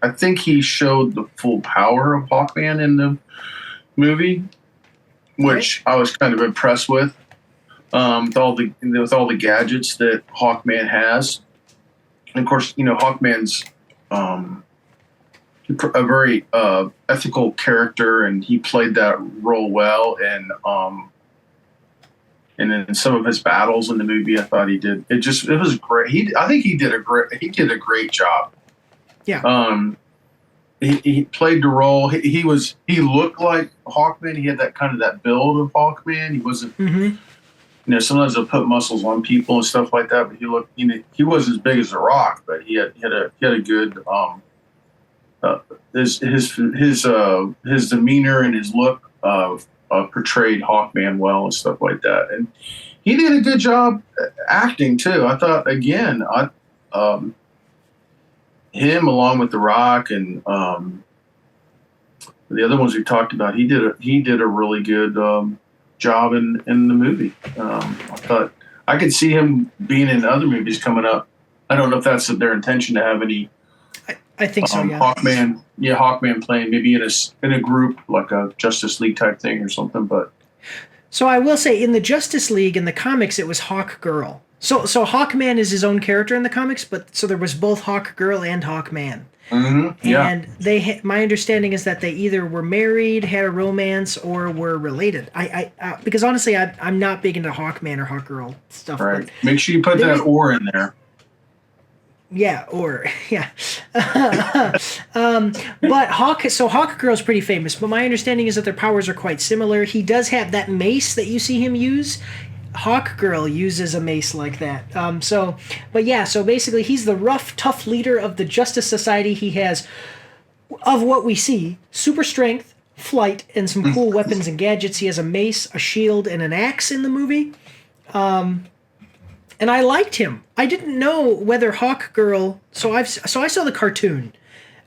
I think he showed the full power of Hawkman in the movie, which I was kind of impressed with. With all the gadgets that Hawkman has, and of course, Hawkman's a very ethical character, and he played that role well. And in some of his battles in the movie, I thought he did. It was great. I think he did a great job. Yeah. He played the role. He looked like Hawkman. He had that build of Hawkman. He wasn't. Mm-hmm. Sometimes they'll put muscles on people and stuff like that, but he looked. He wasn't as big as The Rock, but he had a good. His demeanor and his look portrayed Hawkman well and stuff like that, and he did a good job acting too. I thought again, him along with The Rock and the other ones we talked about, he did a really good job in the movie. I thought I could see him being in other movies coming up. I don't know if that's their intention to have any. I think so. Yeah. Hawkman playing maybe in a group like a Justice League type thing or something. But so I will say, in the Justice League in the comics, it was Hawk Girl. So Hawkman is his own character in the comics, but so there was both Hawk Girl and Hawkman. Mm-hmm. Yeah. And my understanding is that they either were married, had a romance, or were related. Because honestly, I'm not big into Hawkman or Hawk Girl stuff. Right. But make sure you put that "or" in there. Yeah, yeah. But Hawk Girl is pretty famous. But my understanding is that their powers are quite similar. He does have that mace that you see him use. Hawk Girl uses a mace like that. So basically, he's the rough, tough leader of the Justice Society. He has, of what we see, super strength, flight, and some cool weapons and gadgets. He has a mace, a shield, and an axe in the movie. And I liked him. I didn't know whether Hawk Girl. So I saw the cartoon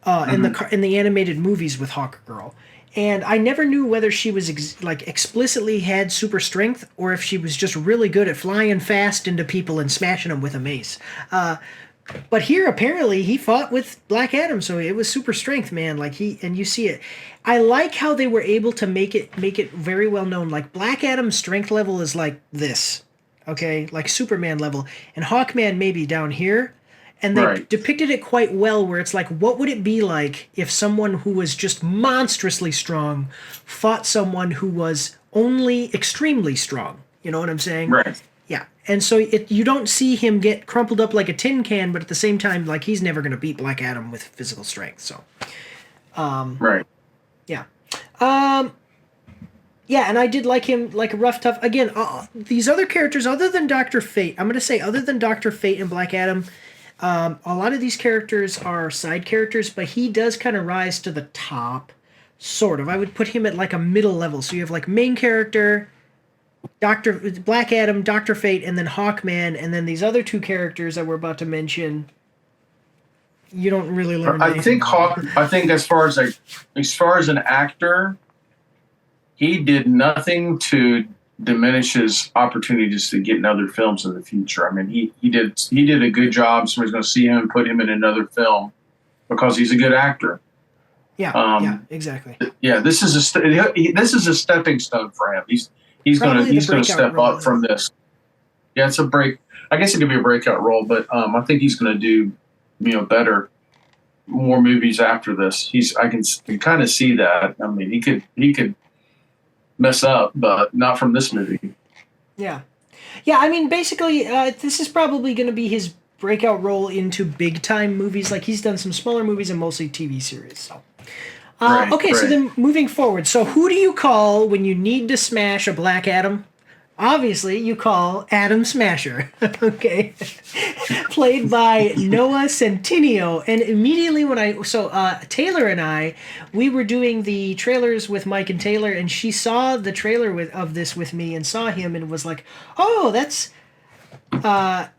in the animated movies with Hawk Girl, And I never knew whether she was explicitly had super strength or if she was just really good at flying fast into people and smashing them with a mace. But here, apparently, he fought with Black Adam, so it was super strength, man. And you see it. I like how they were able to make it very well known. Like Black Adam's strength level is like this, okay, like Superman level, and Hawkman maybe down here. And they Right. depicted it quite well, where it's like, what would it be like if someone who was just monstrously strong fought someone who was only extremely strong? You know what I'm saying? Right. Yeah. And so you don't see him get crumpled up like a tin can, but at the same time, like he's never going to beat Black Adam with physical strength. So, Right. yeah. Yeah, and I did like him, like rough, tough. Again, these other characters, other than Dr. Fate, I'm going to say other than Dr. Fate and Black Adam, a lot of these characters are side characters, but he does kind of rise to the top, sort of. I would put him at like a middle level. So you have like main character, Black Adam, Dr. Fate, and then Hawkman, and then these other two characters that we're about to mention. You don't really learn. I think as far as an actor, he did nothing to diminish his opportunities to get in other films in the future. I mean, he did a good job. Somebody's going to see him and put him in another film because he's a good actor. Yeah, yeah, exactly. Yeah, this is a stepping stone for him. He's going to step up from this. Yeah, it's a break. I guess it could be a breakout role, but I think he's going to do better, more movies after this. I can kind of see that. I mean, he could mess up, but not from this movie. Yeah. I mean, basically, this is probably going to be his breakout role into big time movies. Like he's done some smaller movies and mostly TV series. So, So then moving forward, so who do you call when you need to smash a Black Adam? Obviously, you call Adam Smasher, okay? Played by Noah Centineo. And immediately Taylor and I, we were doing the trailers with Mike and Taylor, and she saw the trailer of this with me and saw him and was like, oh, that's Noah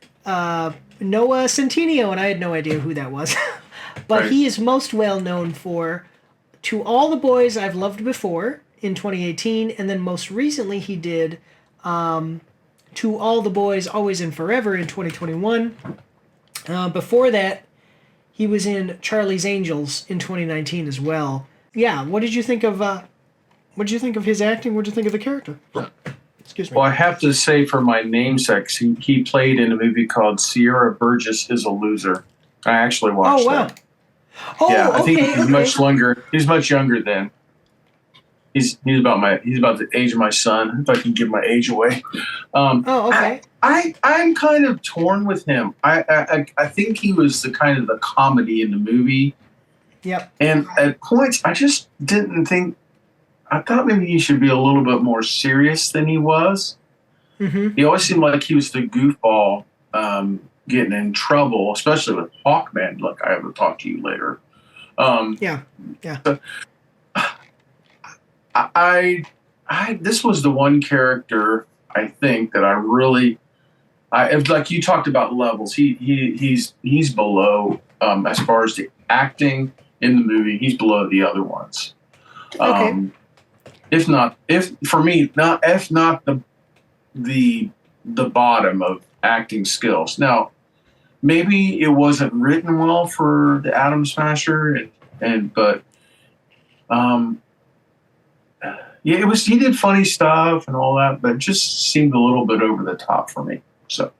Centineo. And I had no idea who that was. But Right. he is most well known for To All the Boys I've Loved Before in 2018, and then most recently he did To All the Boys Always and Forever in 2021. Before that, he was in Charlie's Angels in 2019 as well. Yeah, what did you think of his acting? What did you think of the character? Excuse me. Well, I have to say for my namesake, he played in a movie called Sierra Burgess is a Loser. I actually watched that. Oh, Yeah, I think okay, he's much younger. He's much younger than. He's about the age of my son. If I can give my age away. Okay. I'm kind of torn with him. I think he was the kind of the comedy in the movie. Yep. And at points, I just didn't think. I thought maybe he should be a little bit more serious than he was. Mm-hmm. He always seemed like he was the goofball, getting in trouble, especially with Hawkman. Look, I will talk to you later. Yeah. I this was the one character I think that I really, like you talked about levels. He's below as far as the acting in the movie. He's below the other ones. Okay. If not the bottom of acting skills. Now, maybe it wasn't written well for the Atom Smasher, but yeah, it was. He did funny stuff and all that, but it just seemed a little bit over the top for me. So.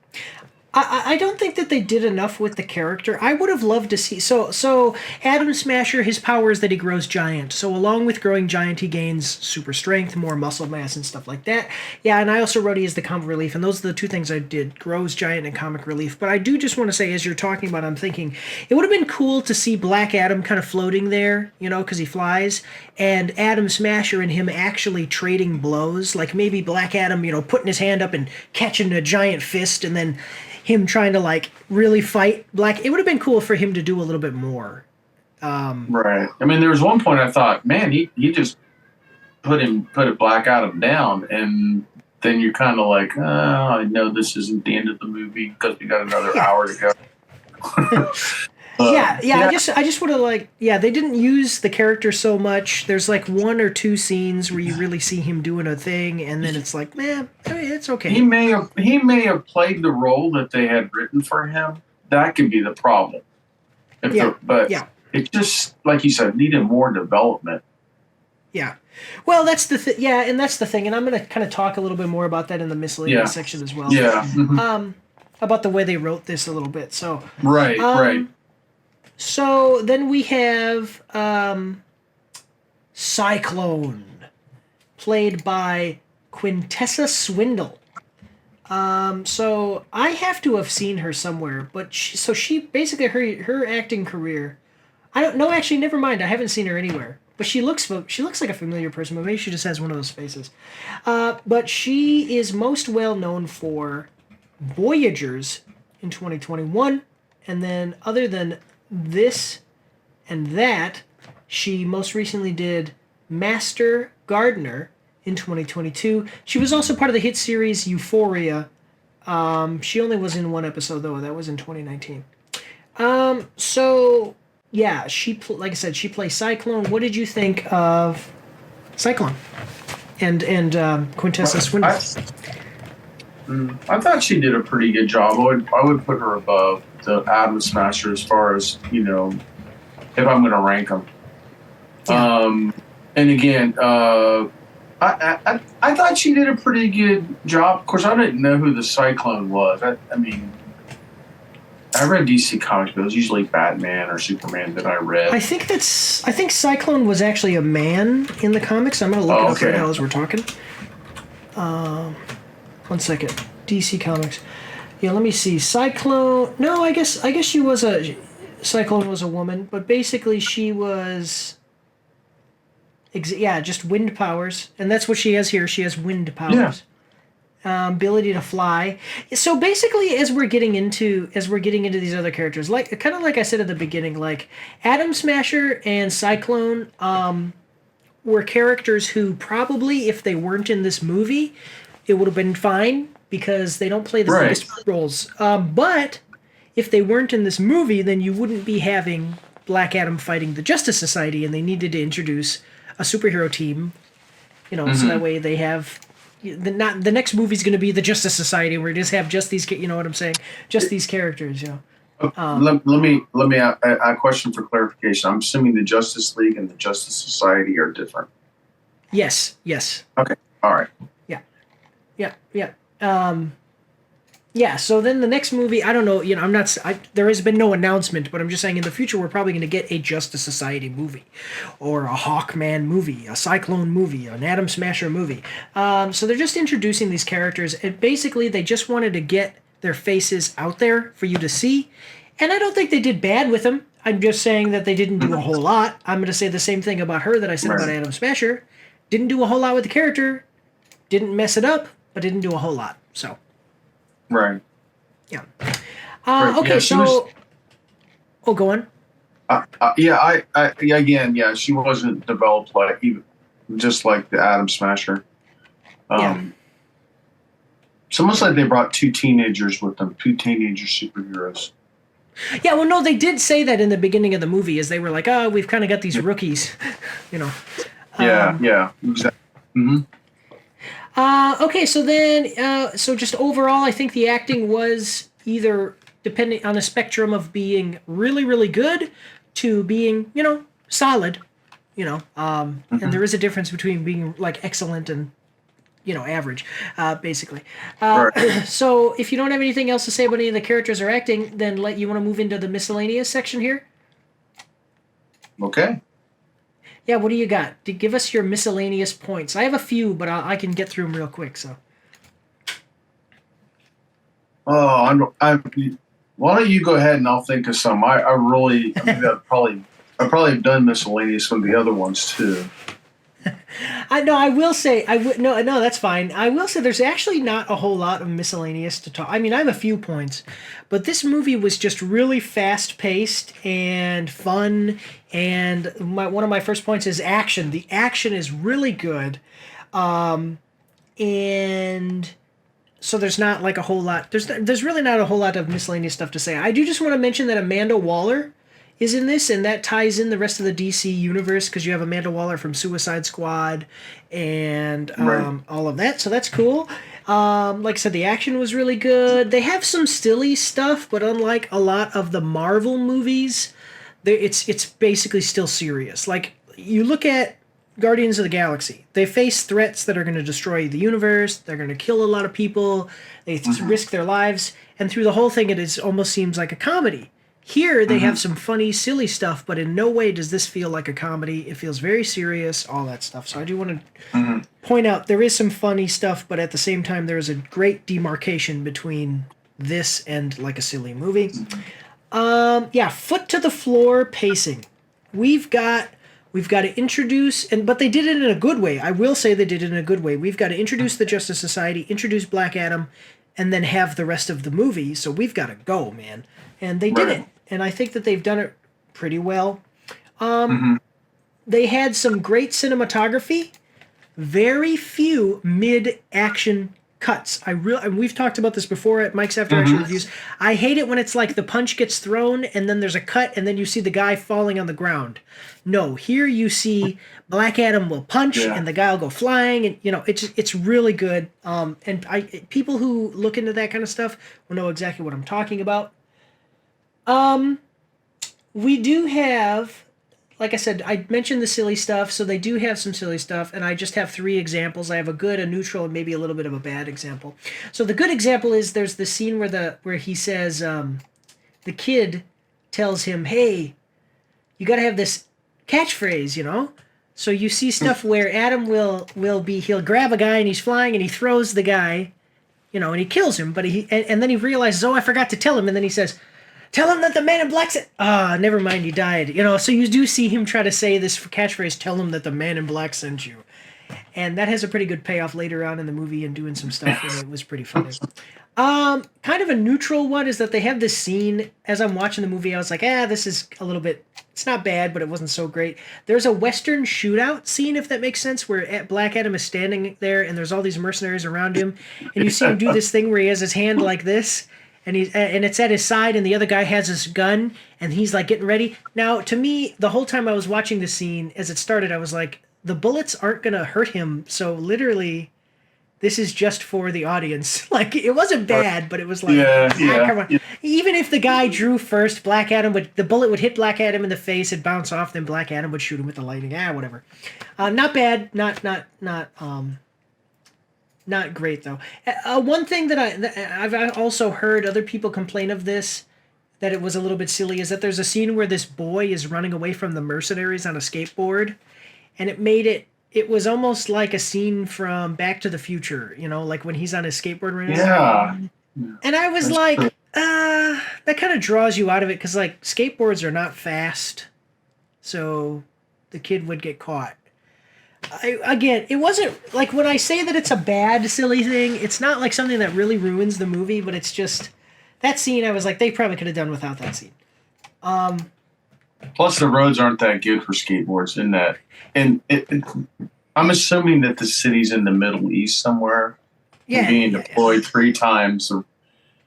I don't think that they did enough with the character. I would have loved to see. So Adam Smasher, his power is that he grows giant. So along with growing giant, he gains super strength, more muscle mass, and stuff like that. Yeah, and I also wrote he is the comic relief, and those are the two things I did: grows giant and comic relief. But I do just want to say, as you're talking about, I'm thinking it would have been cool to see Black Adam kind of floating there, because he flies, and Adam Smasher and him actually trading blows. Like maybe Black Adam, putting his hand up and catching a giant fist, and then him trying to really fight Black. It would have been cool for him to do a little bit more. Right. I mean, there was one point I thought, man, he just put a Black Adam down, and then you're kind of like, oh, I know this isn't the end of the movie because we got another hour to go. Yeah. I just would have they didn't use the character so much. There's like one or two scenes where you really see him doing a thing, and then it's like, man, I mean, it's okay. He may have played the role that they had written for him. That could be the problem. It just, like you said, needed more development. Yeah. Well, that's the thing. Yeah, and that's the thing. And I'm going to kind of talk a little bit more about that in the miscellaneous section as well. Yeah. Mm-hmm. About the way they wrote this a little bit. So right. So then we have Cyclone, played by Quintessa Swindle. So I have to have seen her somewhere, but she basically her acting career. I don't know. Actually, never mind. I haven't seen her anywhere. But she looks like a familiar person, but maybe she just has one of those faces. But she is most well known for Voyagers in 2021, and then other than this and that, she most recently did Master Gardener in 2022. She was also part of the hit series Euphoria. She only was in one episode though. That was in 2019. So yeah, like I said, she plays Cyclone. What did you think of Cyclone and Quintessa Swindle? I thought she did a pretty good job. I would put her above the Atom Smasher as far as, if I'm going to rank them. Yeah. And again, I thought she did a pretty good job. Of course, I didn't know who the Cyclone was. I read DC Comics, but it was usually Batman or Superman that I read. I think Cyclone was actually a man in the comics. I'm going to look it up right now as we're talking. 1 second. DC Comics. Yeah, let me see. Cyclone. No, I guess Cyclone was a woman, but basically she was. Just wind powers, and that's what she has here. She has wind powers. Yeah. Ability to fly. So basically, as we're getting into these other characters, kind of like I said at the beginning, like Atom Smasher and Cyclone were characters who probably, if they weren't in this movie, it would have been fine because they don't play the biggest roles. But if they weren't in this movie, then you wouldn't be having Black Adam fighting the Justice Society, and they needed to introduce a superhero team, so that way they have. The next movie's going to be the Justice Society, where you just have just these, you know what I'm saying, just these characters. Let me a question for clarification. I'm assuming the Justice League and the Justice Society are different. Yes. Okay. All right. Yeah. So then the next movie, I don't know. There has been no announcement, but I'm just saying in the future we're probably going to get a Justice Society movie, or a Hawkman movie, a Cyclone movie, an Atom Smasher movie. So they're just introducing these characters, and basically they just wanted to get their faces out there for you to see. And I don't think they did bad with them. I'm just saying that they didn't do a whole lot. I'm going to say the same thing about her that I said about Atom Smasher. Didn't do a whole lot with the character. Didn't mess it up, but didn't do a whole lot. So. Right. Yeah. Okay. So. Go on. She wasn't developed just like the Atom Smasher. It's almost like they brought two teenager superheroes. Yeah, well, no, they did say that in the beginning of the movie, as they were like, "Oh, we've kind of got these rookies," Yeah, exactly. Mm-hmm. Okay, so then, so just overall, I think the acting was either depending on a spectrum of being really, really good to being, solid, and there is a difference between being like excellent and, average, basically. Right. So if you don't have anything else to say about any of the characters or acting, then you want to move into the miscellaneous section here? Okay. Yeah, what do you got? Give us your miscellaneous points. I have a few, but I can get through them real quick. So. Oh, why don't you go ahead and I'll think of some. I've probably done miscellaneous with the other ones too. I will say no, that's fine. I will say there's actually not a whole lot of miscellaneous to talk. I mean, I have a few points, but this movie was just really fast paced and fun. And one of my first points is action. The action is really good, and so there's not like a whole lot. There's really not a whole lot of miscellaneous stuff to say. I do just want to mention that Amanda Waller is in this, and that ties in the rest of the DC universe because you have Amanda Waller from Suicide Squad and all of that. So that's cool. Like I said, the action was really good. They have some silly stuff, but unlike a lot of the Marvel movies, it's basically still serious. Like you look at Guardians of the Galaxy, they face threats that are going to destroy the universe. They're going to kill a lot of people. They risk their lives, and through the whole thing, almost seems like a comedy. Here, they have some funny, silly stuff, but in no way does this feel like a comedy. It feels very serious, all that stuff. So I do want to point out there is some funny stuff, but at the same time, there is a great demarcation between this and like a silly movie. Foot to the floor pacing. We've got to introduce, but they did it in a good way. I will say they did it in a good way. We've got to introduce the Justice Society, introduce Black Adam, and then have the rest of the movie. So we've got to go, man. And they did it. And I think that they've done it pretty well. They had some great cinematography. Very few mid-action cuts. And we've talked about this before at Mike's After Action Reviews. I hate it when it's like the punch gets thrown and then there's a cut and then you see the guy falling on the ground. No, here you see Black Adam will punch and the guy will go flying, and it's really good. And people who look into that kind of stuff will know exactly what I'm talking about. We do have, like I said, I mentioned the silly stuff, so they do have some silly stuff, and I just have 3 examples. I have a good, a neutral, and maybe a little bit of a bad example. So the good example is there's the scene where he says, the kid tells him, hey, you got to have this catchphrase, So you see stuff where Adam he'll grab a guy and he's flying and he throws the guy, and he kills him, but and then he realizes, oh, I forgot to tell him, and then he says, tell him that the man in black said, never mind, he died. So you do see him try to say this catchphrase, tell him that the man in black sent you. And that has a pretty good payoff later on in the movie and doing some stuff, and it was pretty funny. Kind of a neutral one is that they have this scene, as I'm watching the movie, I was like, this is a little bit, it's not bad, but it wasn't so great. There's a Western shootout scene, if that makes sense, where Black Adam is standing there, and there's all these mercenaries around him, and you see him do this thing where he has his hand like this, and it's at his side, and the other guy has his gun, and he's like getting ready. Now, to me, the whole time I was watching the scene, as it started, I was like, the bullets aren't gonna hurt him. So literally, this is just for the audience. Like, it wasn't bad, but it was like, come on. Yeah. Even if the guy drew first, the bullet would hit Black Adam in the face, it'd bounce off, then Black Adam would shoot him with the lightning. Whatever. Not bad. Not great, though. One thing that I've also heard other people complain of this, that it was a little bit silly, is that there's a scene where this boy is running away from the mercenaries on a skateboard, and it was almost like a scene from Back to the Future, like when he's on his skateboard running. Yeah. And I was like, that kind of draws you out of it, because, like, skateboards are not fast, so the kid would get caught. Again, it wasn't like, when I say that it's a bad, silly thing, it's not like something that really ruins the movie, but it's just that scene. I was like, they probably could have done without that scene. Plus, the roads aren't that good for skateboards in that. And I'm assuming that the city's in the Middle East somewhere. Being deployed 3 times. The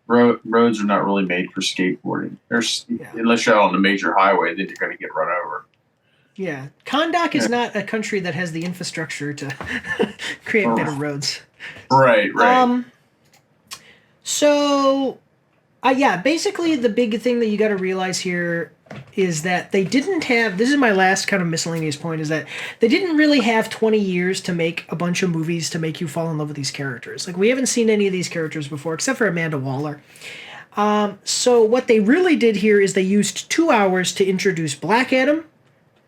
roads are not really made for skateboarding. Unless you're on a major highway, then you're going to get run over. Yeah. Kondak is not a country that has the infrastructure to create better roads. Right. Basically the big thing that you got to realize here is that they didn't have, this is my last kind of miscellaneous point, is that they didn't really have 20 years to make a bunch of movies to make you fall in love with these characters. Like, we haven't seen any of these characters before, except for Amanda Waller. So what they really did here is they used 2 hours to introduce Black Adam,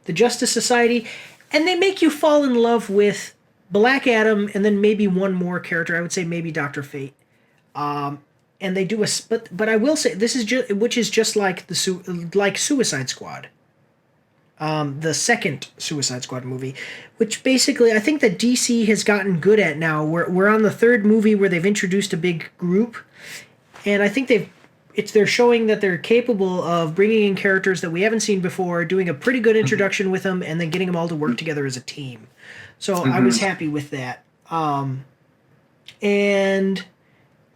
the Justice Society, and they make you fall in love with Black Adam and then maybe one more character. I would say maybe Dr. Fate. And they do but I will say this is just like like Suicide Squad, the second Suicide Squad movie, which basically I think that DC has gotten good at now. We're on the 3rd movie where they've introduced a big group, and I think they're showing that they're capable of bringing in characters that we haven't seen before, doing a pretty good introduction with them, and then getting them all to work together as a team. So I was happy with that. And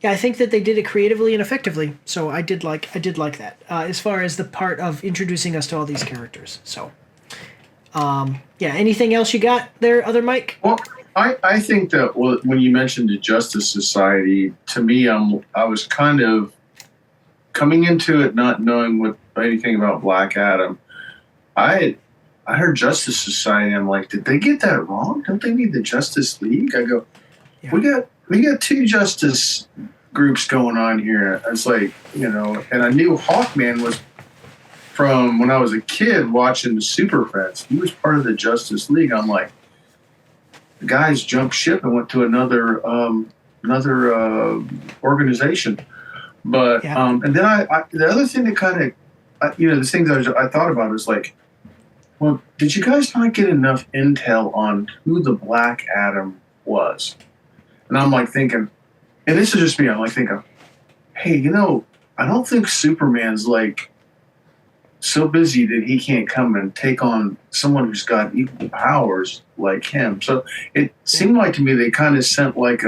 Yeah, I think that they did it creatively and effectively. So I did like that. As far as the part of introducing us to all these characters. So, yeah. Anything else you got there, other Mike? Well, I think that when you mentioned the Justice Society, to me, I was kind of coming into it not knowing anything about Black Adam. I heard Justice Society. I'm like, did they get that wrong? Don't they need the Justice League? I go, Yeah. we got two Justice groups going on here. It's like, and I knew Hawkman was from when I was a kid watching the Super Friends. He was part of the Justice League. I'm like, the guys jumped ship and went to another organization. But Yeah. and then I the other thing that kind of the things I thought about is like, well, did you guys not get enough intel on who the Black Adam was? And I'm like thinking, and this is just me. I'm like thinking, hey, I don't think Superman's like so busy that he can't come and take on someone who's got equal powers like him. So it seemed like to me they kind of sent like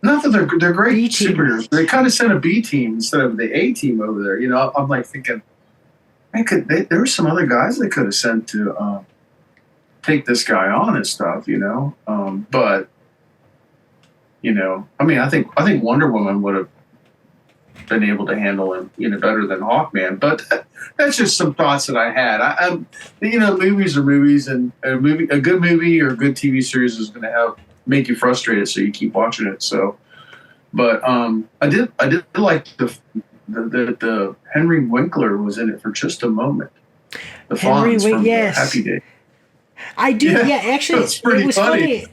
not that they're great B-team. superheroes. They kind of sent a B team instead of the A team over there. I'm like thinking, there were some other guys they could have sent to take this guy on and stuff. But I think Wonder Woman would have been able to handle him, better than Hawkman. But that's just some thoughts that I had. Movies are movies, and a good movie or a good TV series is going to make you frustrated, so you keep watching it. So, but I did like the Henry Winkler was in it for just a moment. The Henry Fonz from yes. Happy Day. I do. Yeah, actually, that's pretty it was funny.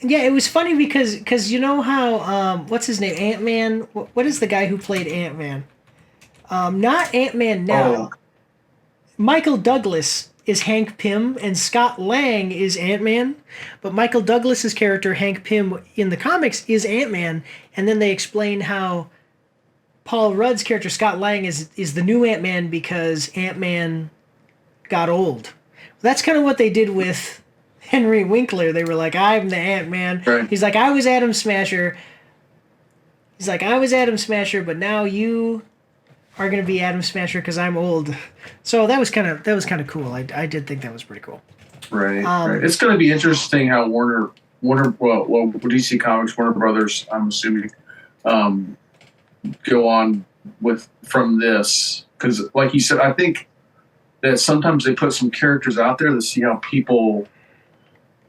Yeah, it was funny because you know how what's his name, Ant-Man? What is the guy who played Ant-Man? Not Ant-Man now. Oh. Michael Douglas is Hank Pym and Scott Lang is Ant-Man, but Michael Douglas's character Hank Pym in the comics is Ant-Man, and then they explain how Paul Rudd's character Scott Lang is the new Ant-Man because Ant-Man got old. That's kind of what they did with Henry Winkler. They were like, I'm the Ant-Man. Right. He's like, I was Adam Smasher. He's like, I was Adam Smasher, but now you are going to be Adam Smasher because I'm old. So that was kind of cool. I did think that was pretty cool. Right. Right. It's going to be interesting how Warner, DC Comics, Warner Brothers, I'm assuming, go on from this, because, like you said, I think that sometimes they put some characters out there to see how people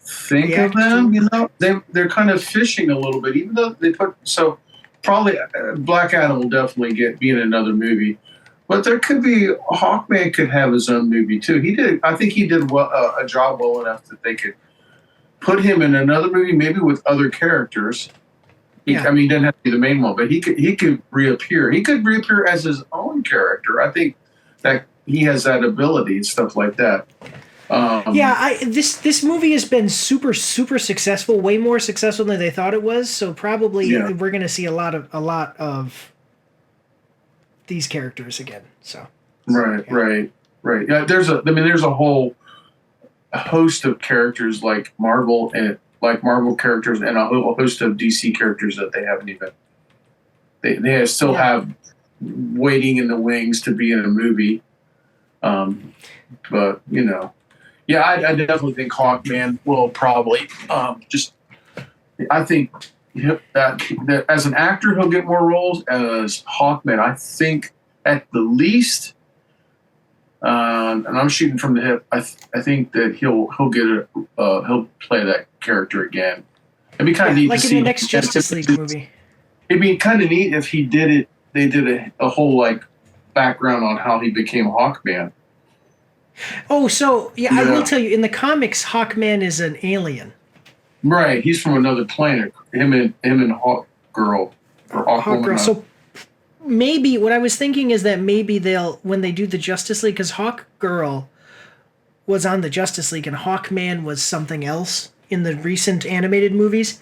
think of them. They're kind of fishing a little bit, even though they put probably Black Adam will definitely be in another movie. But there could be Hawkman could have his own movie too. I think he did a job well enough that they could put him in another movie, maybe with other characters. He didn't have to be the main one, but he could reappear. He could reappear as his own character. I think that he has that ability and stuff like that. This movie has been super successful, way more successful than they thought it was. So probably we're going to see a lot of these characters again. So right. Yeah, there's a whole host of characters like Marvel characters and a whole host of DC characters that they haven't even. They still have waiting in the wings to be in a movie. But I definitely think Hawkman will probably I think that as an actor he'll get more roles. As Hawkman, I think at the least, and I'm shooting from the hip, I think that he'll play that character again. It'd be kind of neat like to in see the next Justice League movie. It'd be kind of neat if he did it. They did a whole like background on how he became Hawkman. Oh, so I will tell you, in the comics, Hawkman is an alien. Right, he's from another planet. Him and Hawkgirl or Hawkwoman. So maybe what I was thinking is that maybe when they do the Justice League, because Hawkgirl was on the Justice League and Hawkman was something else in the recent animated movies.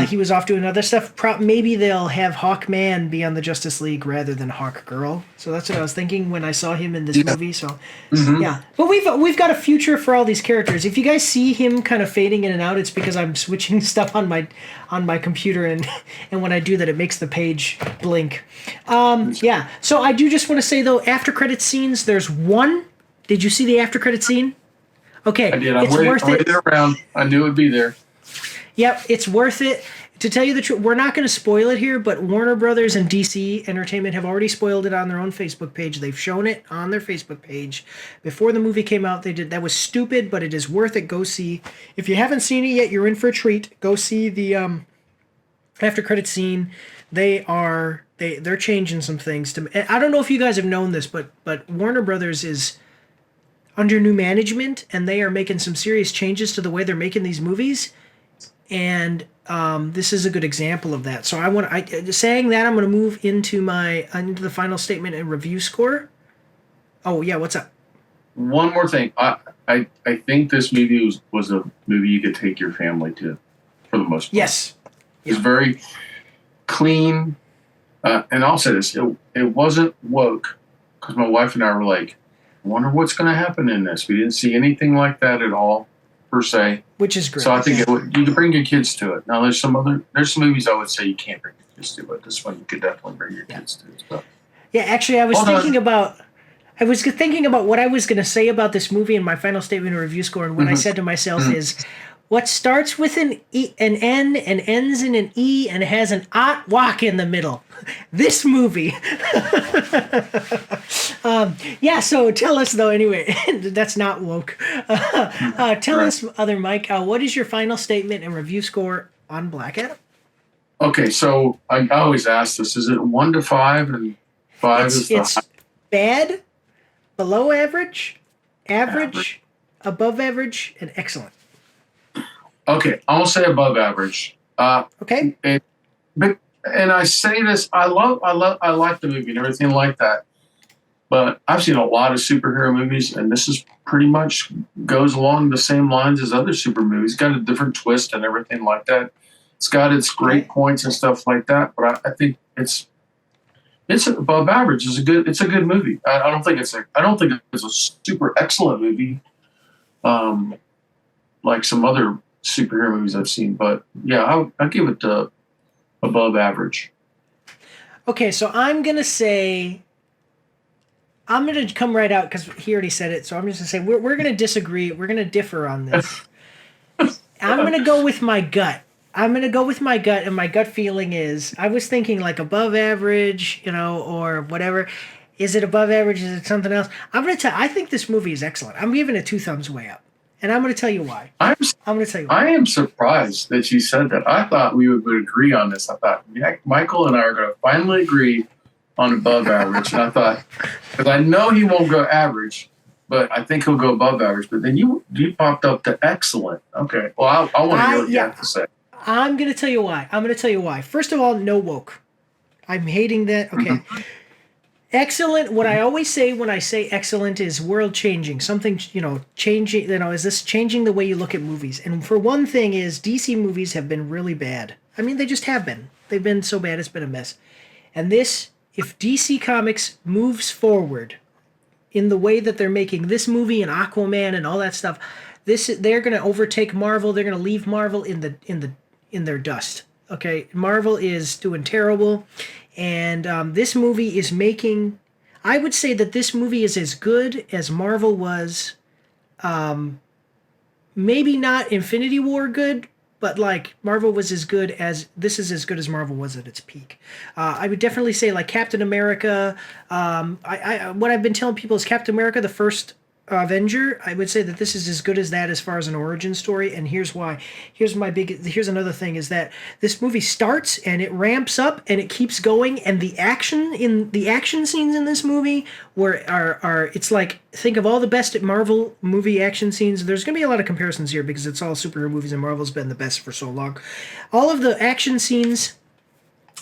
He was off doing other stuff. Maybe they'll have Hawkman be on the Justice League rather than Hawkgirl. So that's what I was thinking when I saw him in this movie. So yeah, but we've got a future for all these characters. If you guys see him kind of fading in and out, it's because I'm switching stuff on my computer, and when I do that, it makes the page blink. Yeah. So I do just want to say though, after credit scenes, there's one. Did you see the after credit scene? Okay, I did. I it's worth waited it. around. I knew it'd be there. Yep, it's worth it. To tell you the truth, we're not going to spoil it here, but Warner Brothers and DC Entertainment have already spoiled it on their own Facebook page. They've shown it on their Facebook page. Before the movie came out, they did. That was stupid, but it is worth it. Go see. If you haven't seen it yet, you're in for a treat. Go see the after credit scene. They're changing some things to. I don't know if you guys have known this, but Warner Brothers is under new management, and they are making some serious changes to the way they're making these movies, and this is a good example of that. So saying that, I'm going to move into the final statement and review score. Oh yeah, what's up? One more thing. I think this movie was a movie you could take your family to, for the most part. Yes. It's very clean, and I'll say this: it wasn't woke, because my wife and I were like, I wonder what's going to happen in this. We didn't see anything like that at all, per se. Which is great. So I think you can bring your kids to it. Now, there's some movies I would say you can't bring your kids to, but this one you could definitely bring your kids to. So. Yeah, actually, I was thinking about what I was going to say about this movie in my final statement and review score, and what I said to myself is, what starts with an N and ends in an E and has an ot walk in the middle. This movie. Yeah, so tell us, though, anyway. That's not woke. Tell us, other Mike, what is your final statement and review score on Black Adam? Okay, so I always ask this. Is it 1 to 5? And 5 is it's bad, below average, average, above average, and excellent. Okay, I'll say above average. Okay. And I say this, I like the movie and everything like that. But I've seen a lot of superhero movies, and this is pretty much goes along the same lines as other super movies. It's got a different twist and everything like that. It's got its great points and stuff like that. But I think it's above average. It's a good movie. I don't think it's a super excellent movie, like some other superhero movies I've seen. But yeah, I'll give it above average. Okay, so I'm gonna come right out because he already said it. So I'm just gonna say we're gonna disagree. We're gonna differ on this. I'm gonna go with my gut. And my gut feeling is I was thinking like above average, or whatever. Is it above average? Is it something else? I think this movie is excellent. I'm giving it 2 thumbs way up. And I'm going to tell you why. I am surprised that you said that. I thought we would agree on this. I thought Michael and I are going to finally agree on above average. And I thought, because I know he won't go average, but I think he'll go above average. But then you popped up to excellent. Okay. Well, I want to hear what you have to say. I'm going to tell you why. First of all, no woke. I'm hating that. Okay. Mm-hmm. Excellent. What I always say when I say excellent is world changing. Something, changing, is this changing the way you look at movies? And for one thing is DC movies have been really bad. I mean, they just have been. They've been so bad, it's been a mess. And if DC Comics moves forward in the way that they're making this movie and Aquaman and all that stuff, they're going to overtake Marvel. They're going to leave Marvel in their dust. Okay, Marvel is doing terrible. And this movie is making... I would say that this movie is as good as Marvel was. Maybe not Infinity War good, but like Marvel was as good as... This is as good as Marvel was at its peak. I would definitely say like Captain America. What I've been telling people is Captain America, the first Avenger, I would say that this is as good as that as far as an origin story, and here's why. Here's another thing is that this movie starts and it ramps up and it keeps going, and the action scenes in this movie are it's like, think of all the best Marvel movie action scenes. There's going to be a lot of comparisons here because it's all superhero movies and Marvel's been the best for so long. All of the action scenes.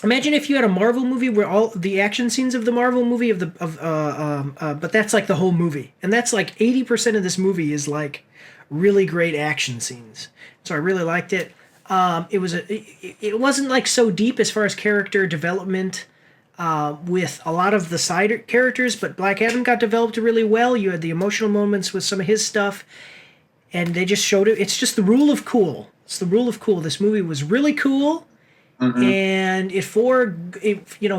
Imagine if you had a Marvel movie where all the action scenes of the Marvel movie but that's like the whole movie, and that's like 80% of this movie is like really great action scenes. So I really liked it. It wasn't like so deep as far as character development with a lot of the side characters, but Black Adam got developed really well. You had the emotional moments with some of his stuff, and they just showed it. It's just the rule of cool. It's the rule of cool. This movie was really cool, and it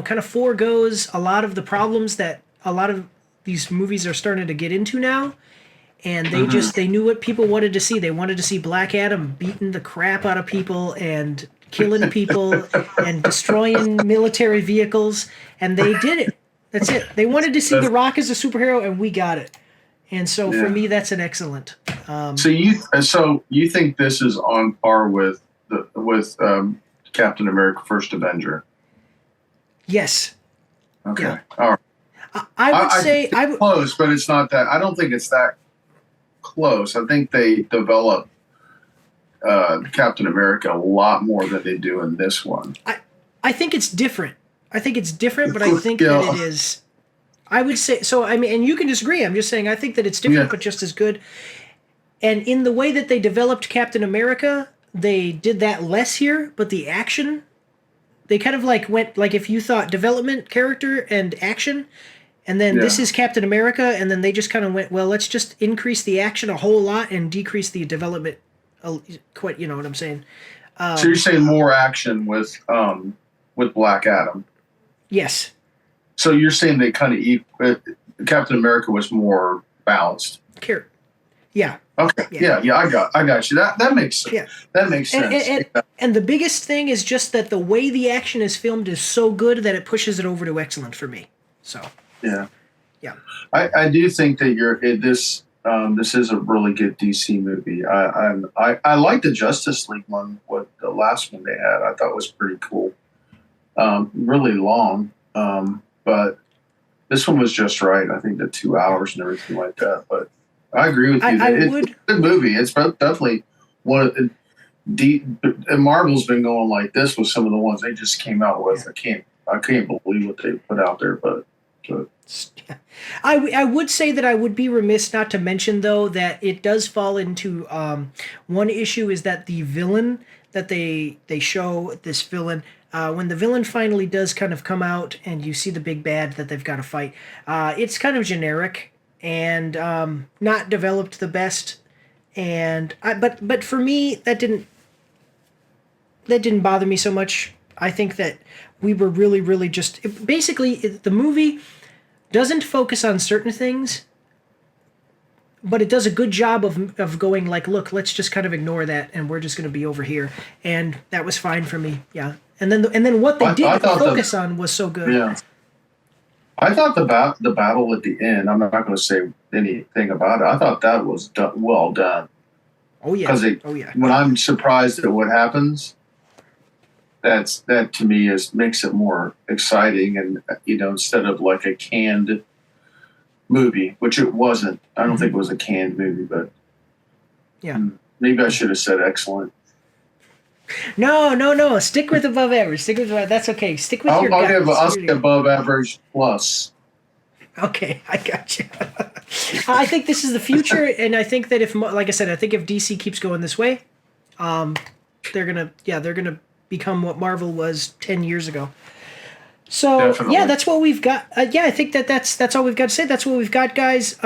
kind of foregoes a lot of the problems that a lot of these movies are starting to get into now. And they knew what people wanted to see. They wanted to see Black Adam beating the crap out of people and killing people and destroying military vehicles, and they did it. That's it. They wanted to see The Rock as a superhero, and we got it. And so for me, that's an excellent. So you think this is on par with Captain America: First Avenger? Yes. Okay. Yeah. All right. I would say close, but it's not that. I don't think it's that close. I think they develop Captain America a lot more than they do in this one. I think it's different. But I think that it is. I would say so. I mean, and you can disagree. I'm just saying I think that it's different, but just as good. And in the way that they developed Captain America, they did that less here. But the action, they kind of went if you thought development, character, and action. And then this is Captain America, and then they just kind of went, well, let's just increase the action a whole lot and decrease the development quite, you know what I'm saying? So you're saying more action with Black Adam? Yes. So you're saying they kind of Captain America was more balanced? Yeah. Okay. Yeah. I got you. That makes sense. Yeah. That makes sense. And the biggest thing is just that the way the action is filmed is so good that it pushes it over to excellent for me. So. Yeah. Yeah. I do think that this is a really good DC movie. I like the Justice League one, what the last one they had. I thought was pretty cool. Really long, but this one was just right. I think the 2 hours and everything like that. But I agree with you. It's a good movie. It's definitely one. Marvel's been going like this with some of the ones they just came out with. I can't believe what they put out there, but. I would say that I would be remiss not to mention, though, that it does fall into one issue is that the villain that they show, this villain, when the villain finally does kind of come out and you see the big bad that they've got to fight, it's kind of generic and not developed the best. And but for me, that didn't bother me so much. I think that we were really just the movie doesn't focus on certain things, but it does a good job of going look, let's just kind of ignore that, and we're just going to be over here, and that was fine for me. Yeah, and then what they did focus on was so good. Yeah, I thought the battle at the end. I'm not going to say anything about it. I thought that was well done. Oh yeah. When I'm surprised at what happens, that to me makes it more exciting, and instead of like a canned movie, which it wasn't. I don't think it was a canned movie, but maybe I should have said excellent. No. Stick with above average. That's okay. Stick with your guts. I'll say above average plus. Okay, I got you. I think this is the future, and I think that if DC keeps going this way, they're gonna become what Marvel was 10 years ago. So definitely. Yeah, that's what we've got. I think that's all we've got to say. That's what we've got, guys.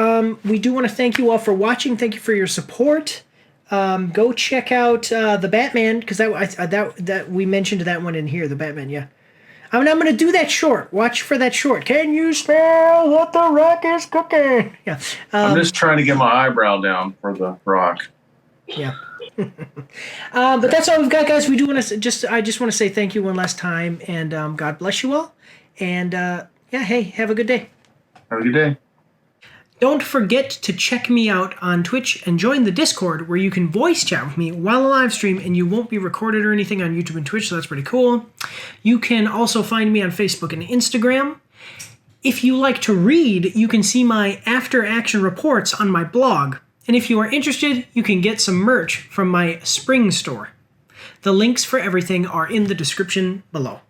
We do want to thank you all for watching. Thank you for your support. Go check out the Batman, because that we mentioned that one in here. The Batman, yeah. I'm going to do that short. Watch for that short. Can you smell what the Rock is cooking? Yeah. I'm just trying to get my eyebrow down for the Rock. Yeah. But that's all we've got, guys. We do want to I just want to say thank you one last time, and God bless you all. And hey, have a good day. Have a good day. Don't forget to check me out on Twitch and join the Discord, where you can voice chat with me while I live stream, and you won't be recorded or anything on YouTube and Twitch, so that's pretty cool. You can also find me on Facebook and Instagram. If you like to read, you can see my after action reports on my blog. And if you are interested, you can get some merch from my spring store. The links for everything are in the description below.